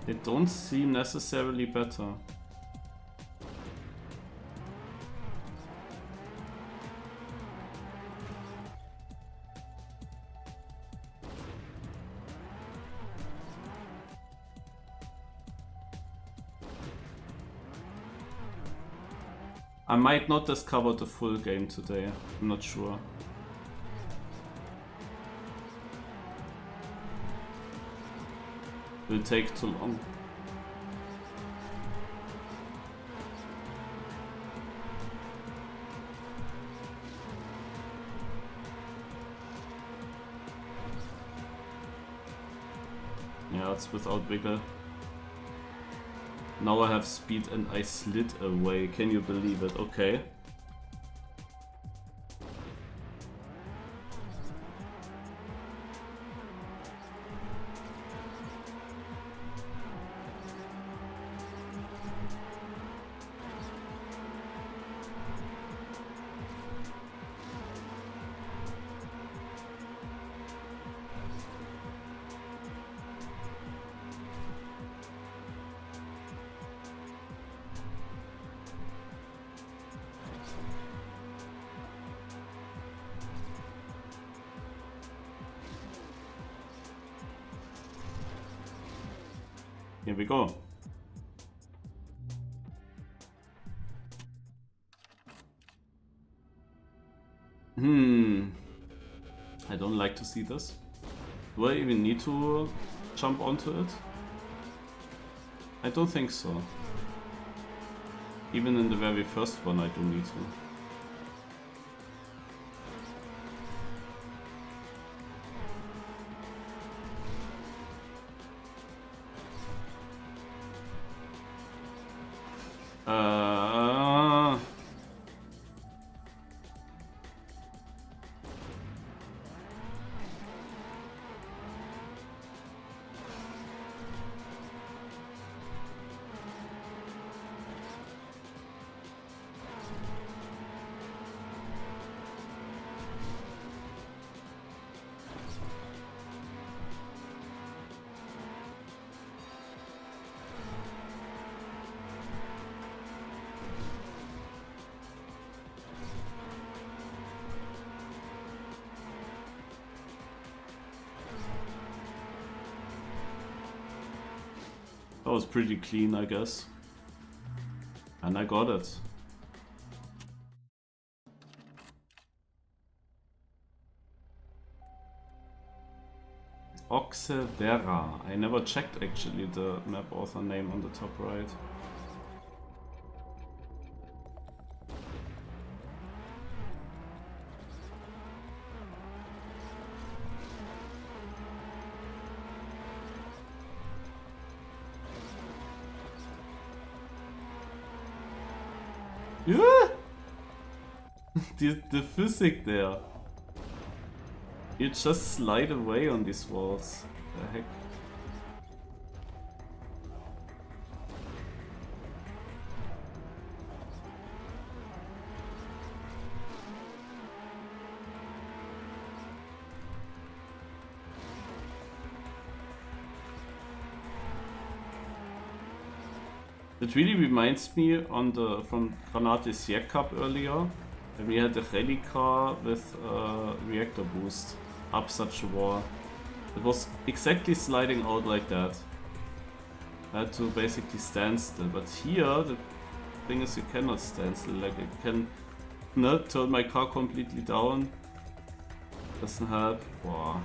They don't seem necessarily better. I might not discover the full game today, I'm not sure. Will take too long. Yeah, it's without wiggle. Now I have speed and I slid away. Can you believe it? Okay. Here we go. I don't like to see this. Do I even need to jump onto it? I don't think so. Even in the very first one I don't need to. That was pretty clean, I guess. And I got it. Oxevera. I never checked actually the map author name on the top right. Yeah! the physics there. You just slide away on these walls. The heck? It really reminds me from Granates Yak Cup earlier, when we had the rally car with reactor boost up such a wall. It was exactly sliding out like that. I had to basically stand still, but here the thing is you cannot stand still. Like I can not turn my car completely down. Doesn't help. Wow.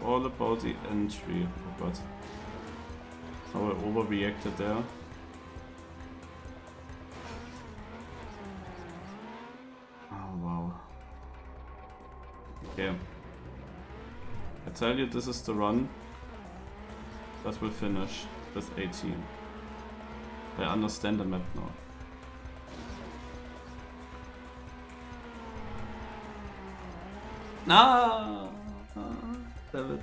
All about the entry. Oh god. How I overreacted there. Oh wow. Okay. I tell you, this is the run that will finish with 18. I understand the map now. No! Damn it.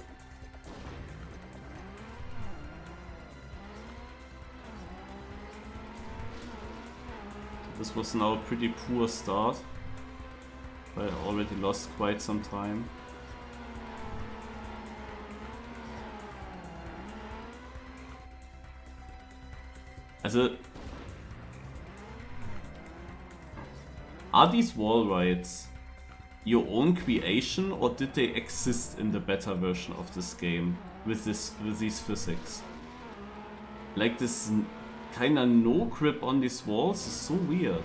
This was now a pretty poor start. I already lost quite some time. Also, are these wall rides your own creation, or did they exist in the beta version of this game with these physics? Like this kinda no grip on these walls is so weird.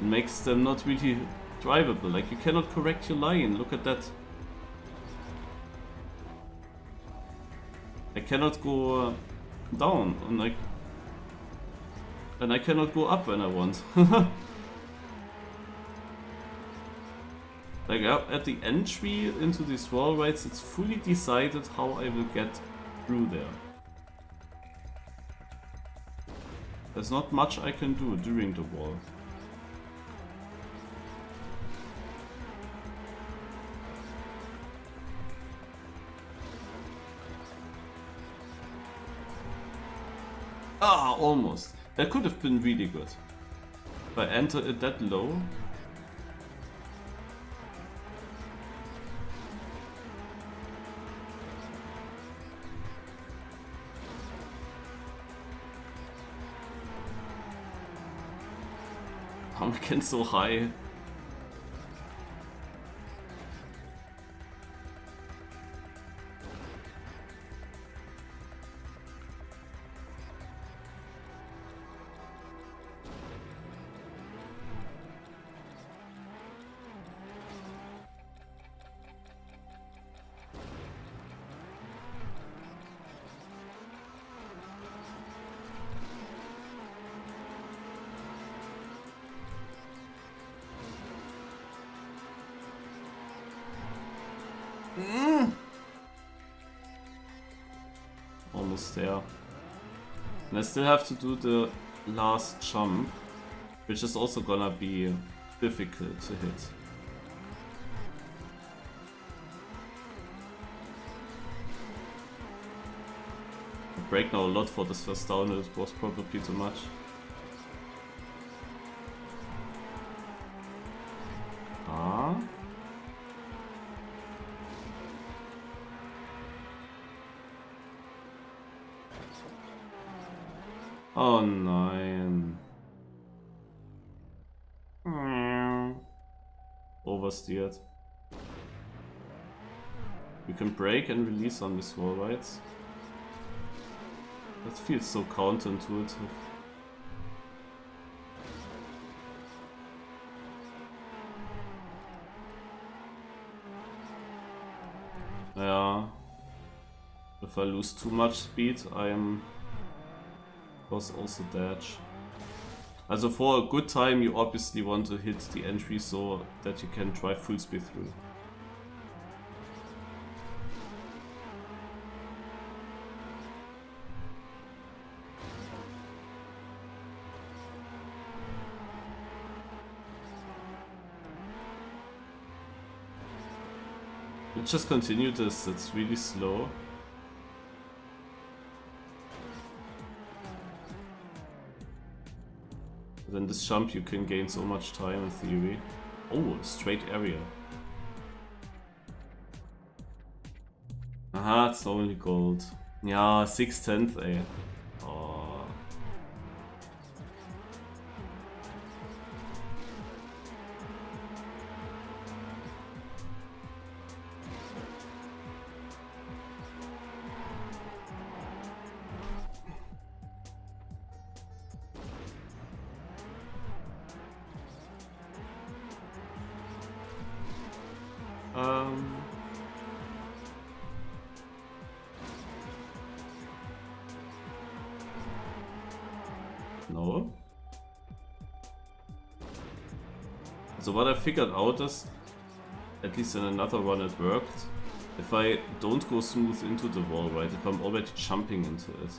It makes them not really drivable. Like you cannot correct your line. Look at that. I cannot go down, and I cannot go up when I want. Like at the entry into these wall rides, it's fully decided how I will get through there. There's not much I can do during the wall. Ah, almost. That could have been really good. If I enter it that low. Come again so high. Almost there. And I still have to do the last jump, which is also gonna be difficult to hit. I brake now a lot for this first down, it was probably too much. Ah. Oh nein. Oversteered. You can brake and release on this wall, right? That feels so counterintuitive. Yeah. If I lose too much speed, I'm also dodge. Also for a good time you obviously want to hit the entry so that you can drive full speed through. Let's just continue this, it's really slow. Then this jump you can gain so much time in theory. Oh, straight area. Aha, it's only gold. Yeah, 6/10, ey. Oh. No. So what I figured out is, at least in another run it worked, if I don't go smooth into the wall, right, if I'm already jumping into it,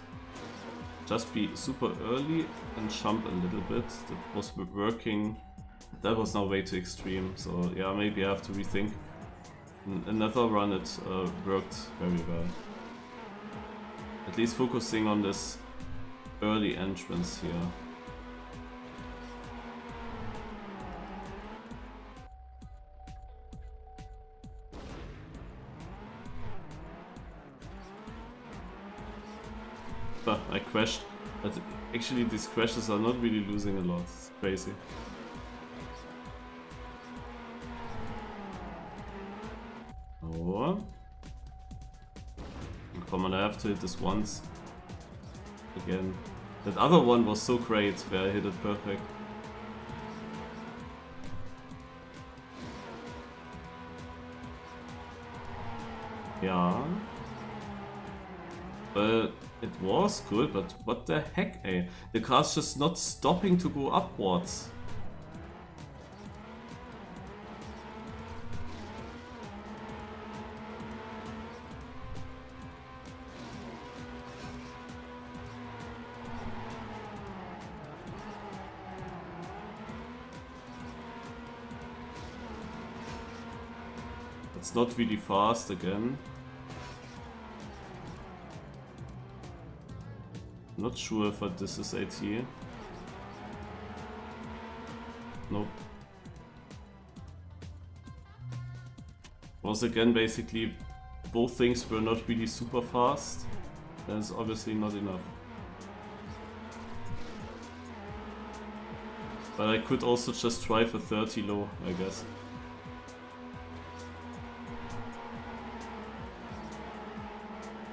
just be super early and jump a little bit. That was working. That was now way too extreme, so yeah, maybe I have to rethink. In another run it worked very well. At least focusing on this early entrance here. I crashed, but actually these crashes are not really losing a lot, it's crazy. Oh. Come on, I have to hit this once. Again. That other one was so great, where I hit it perfect. Yeah. It was good, but what the heck, eh? The car's just not stopping to go upwards. It's not really fast again. Not sure if this is AT. Nope. Once again, basically, both things were not really super fast. That is obviously not enough. But I could also just try for 30 low, I guess.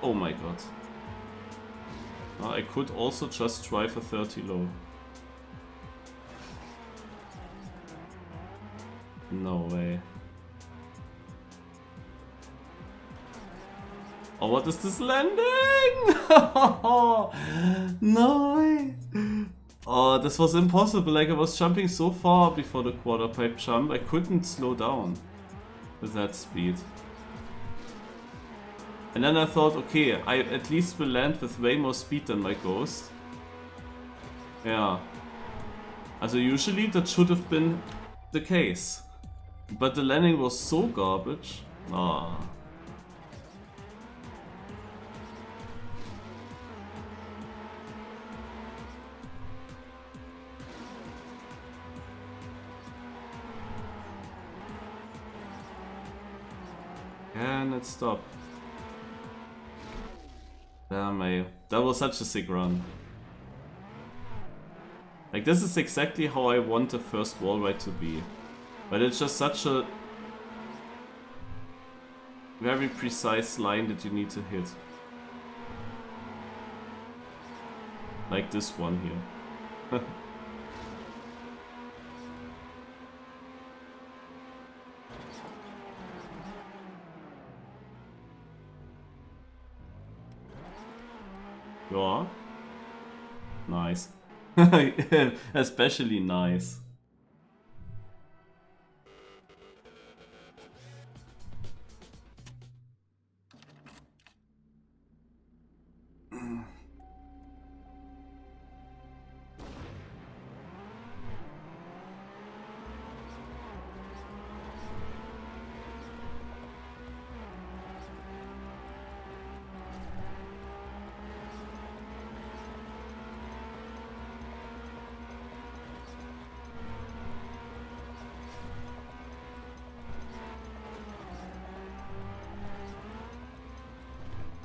Oh my god. I could also just try for 30 low. No way. Oh, what is this landing? No way. Oh, this was impossible. Like, I was jumping so far before the quarter pipe jump, I couldn't slow down with that speed. And then I thought, okay, I at least will land with way more speed than my ghost. Yeah. Also usually that should have been the case. But the landing was so garbage. Ah. Can it stop? Damn, that was such a sick run. Like, this is exactly how I want the first wall ride to be. But it's just such a very precise line that you need to hit. Like this one here. Yeah. Nice. Especially nice.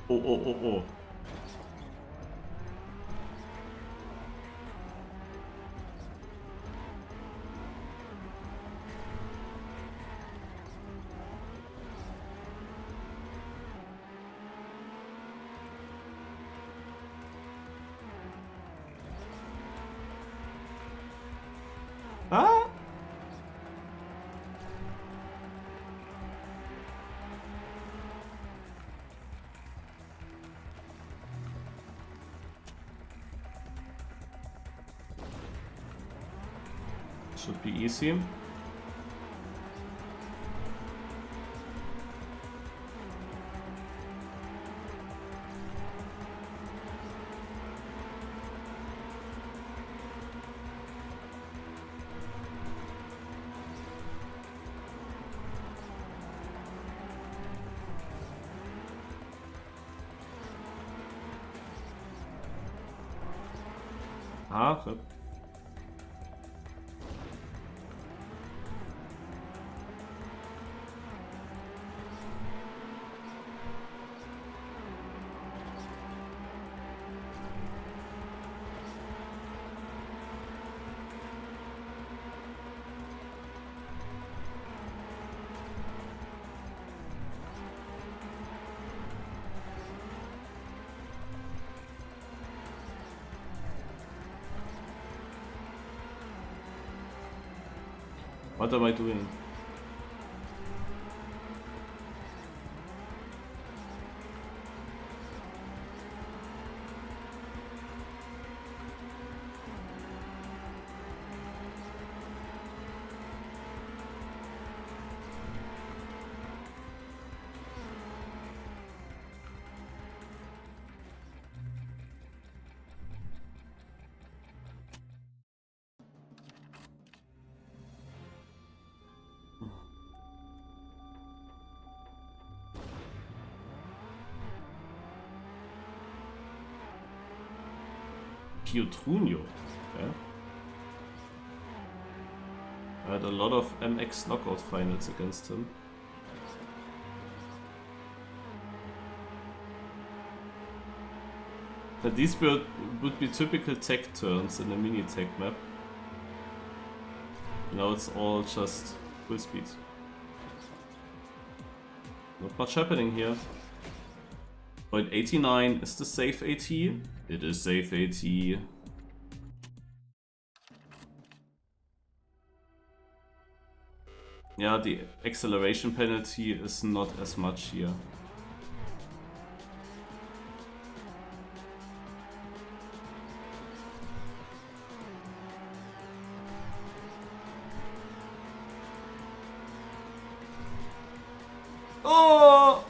Oh. Ah! Should be easy. Ah, good. What am I doing? Piotrunio. Okay. I had a lot of MX knockout finals against him. But these would be typical tech turns in a mini tech map. Now it's all just full speed. Not much happening here. Point 89 is the safe AT. It is safe AT. Yeah, the acceleration penalty is not as much here. Oh!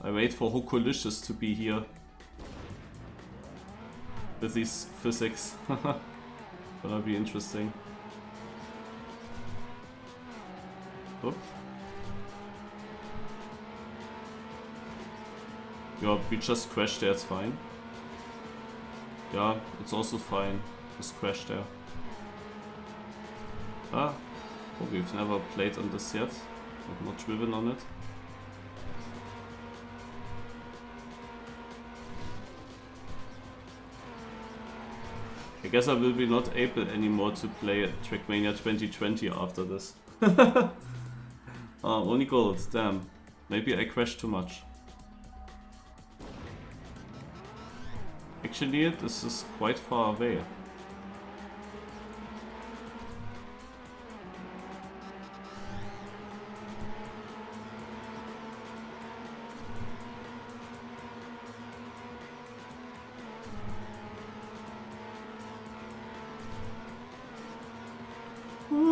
I wait for Hokolicious to be here. With these physics. Gonna be interesting. Oh. Yeah, we just crashed there, it's fine. Yeah, it's also fine. Just crashed there. Ah, oh, we've never played on this yet. I've not driven on it. I guess I will be not able anymore to play Trackmania 2020 after this. Only gold, damn. Maybe I crashed too much. Actually, this is quite far away.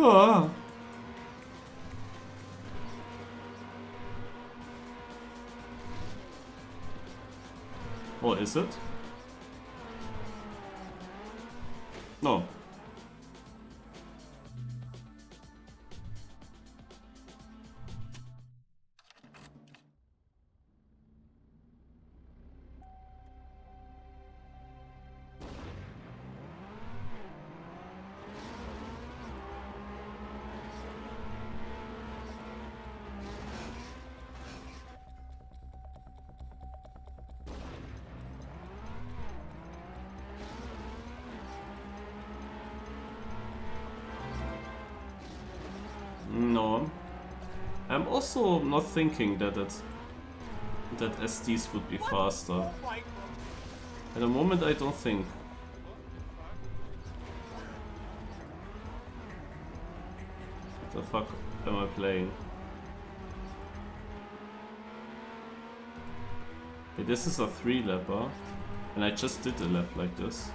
Ah. Or is it? No. No. I'm also not thinking that SDs would be faster. At the moment I don't think. What the fuck am I playing? Okay, this is a 3-lapper, and I just did a lap like this.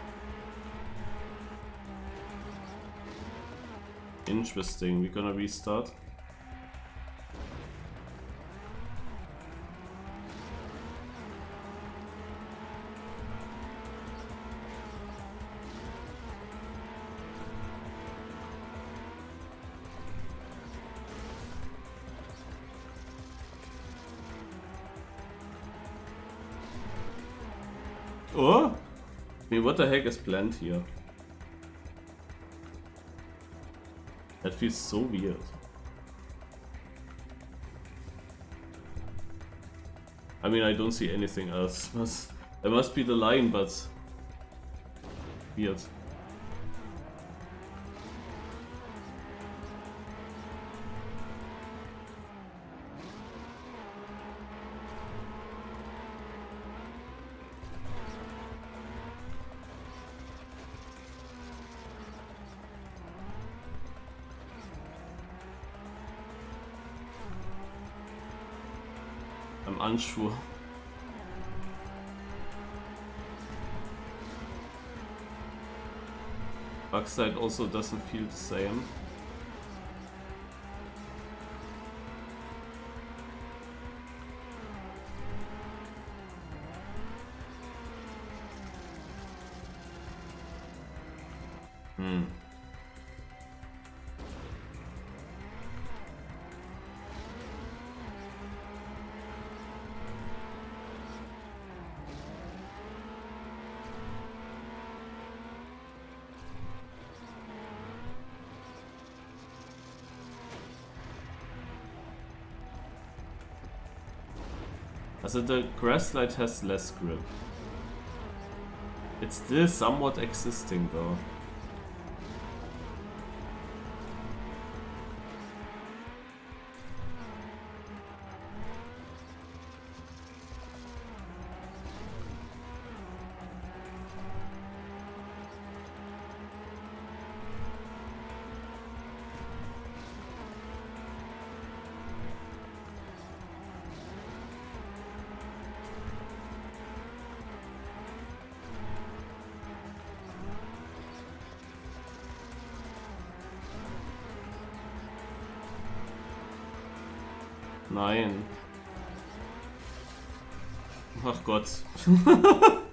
Interesting, we're gonna restart. Oh! I mean, what the heck is planned here? That feels so weird. I mean, I don't see anything else. There must be the line, but weird. I'm unsure. Backside also doesn't feel the same. Also the grass slide has less grip. It's still somewhat existing though. Nein. Ach Gott. Okay,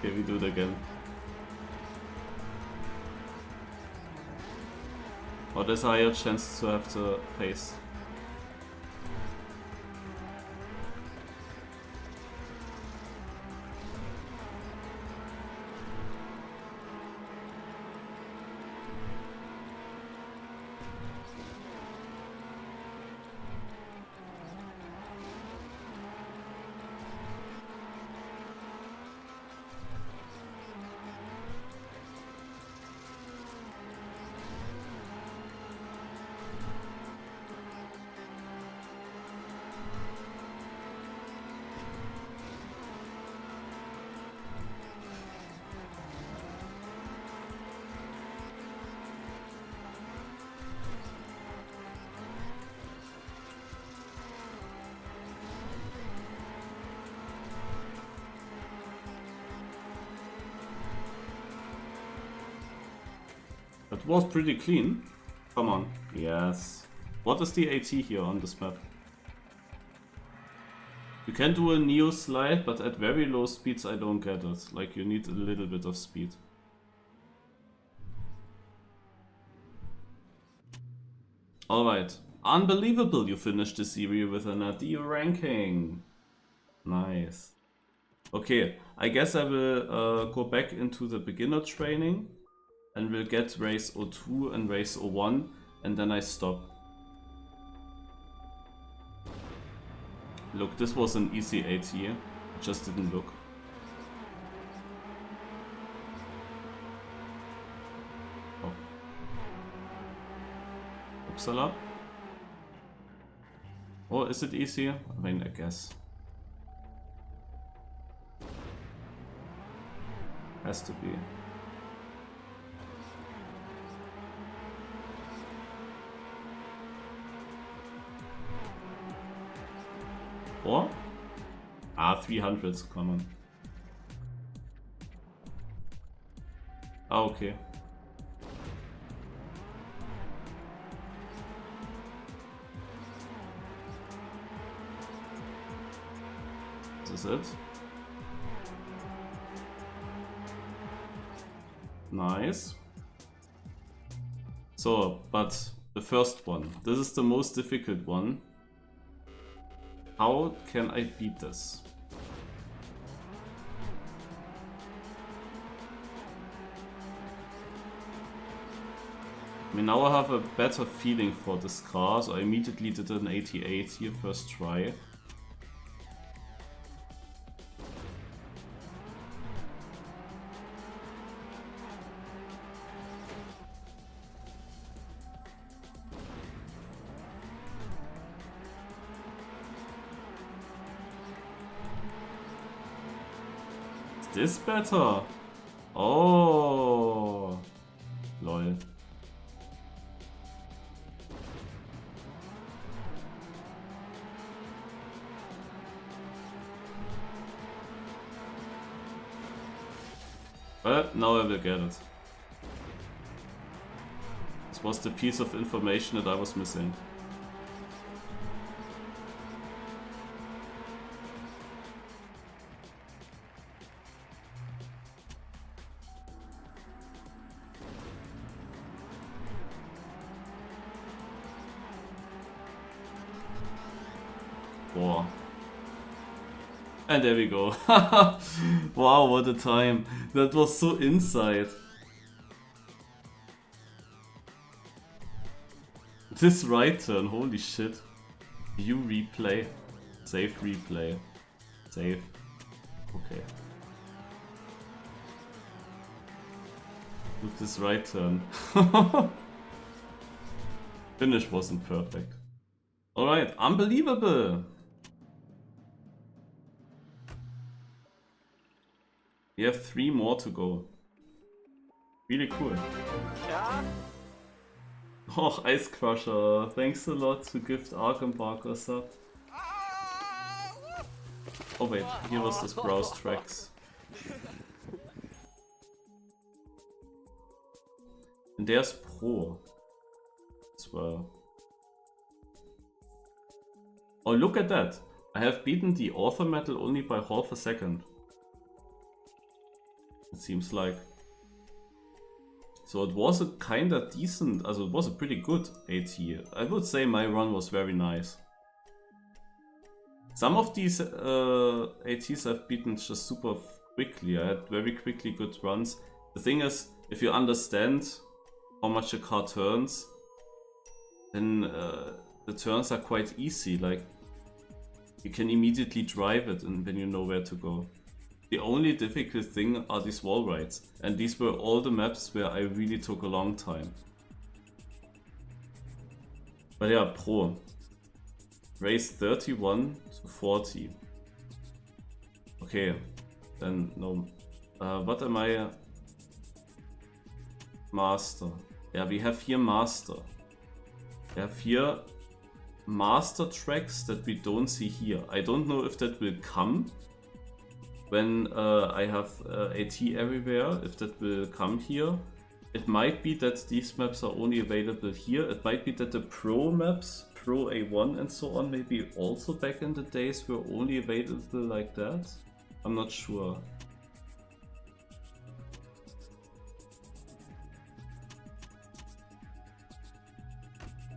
we do it again. Oh, there's a higher chance to have the pace. That was pretty clean. Come on. Yes. What is the AT here on this map? You can do a neo slide, but at very low speeds I don't get it. Like you need a little bit of speed. Alright. Unbelievable, you finished the series with an AD ranking. Nice. Okay, I guess I will go back into the beginner training and we'll get race 02 and race 01 and then I stop. Look, this was an easy AT, it just didn't look. Oh. Upsala. Oh, is it easy? I mean, I guess. Has to be. Or? Ah, 300s, come on. Ah, okay. This is it. Nice. So, but the first one. This is the most difficult one. How can I beat this? I mean, now I have a better feeling for this car, so I immediately did an 88 here first try. This better? Oh, lol. But now I will get it. This was the piece of information that I was missing. Wow. And there we go. Wow, what a time. That was so inside. This right turn, holy shit. View replay. Save replay. Save. Okay. Look, this right turn. Finish wasn't perfect. Alright, unbelievable! We have 3 more to go. Really cool. Ja. Oh, Ice Crusher, thanks a lot to gift Arkenbark a sub. Oh wait, here was this browse tracks. And there's Pro as well. Oh, look at that! I have beaten the author metal only by half a second. It seems like. So it was a kinda decent, also it was a pretty good AT. I would say my run was very nice. Some of these ATs I've beaten just super quickly. I had very quickly good runs. The thing is, if you understand how much a car turns, then the turns are quite easy. Like, you can immediately drive it and then you know where to go. The only difficult thing are these wall rides, and these were all the maps where I really took a long time. But yeah, Pro. Race 31 to 40. Okay, then no. What am I? Master. Yeah, we have here Master. We have here Master tracks that we don't see here. I don't know if that will come when I have AT everywhere, if that will come here. It might be that these maps are only available here. It might be that the Pro maps, Pro A1 and so on, maybe also back in the days were only available like that. I'm not sure.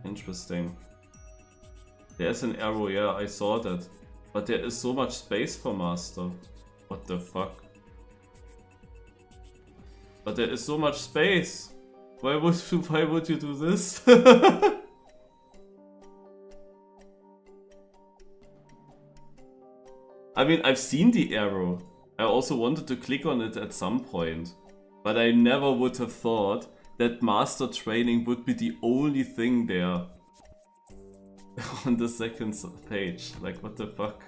Interesting. There's an arrow, yeah, I saw that. But there is so much space for Master. What the fuck? But there is so much space! Why would you do this? I mean, I've seen the arrow. I also wanted to click on it at some point. But I never would have thought that Master training would be the only thing there. On the second page. Like, what the fuck?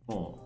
Oh.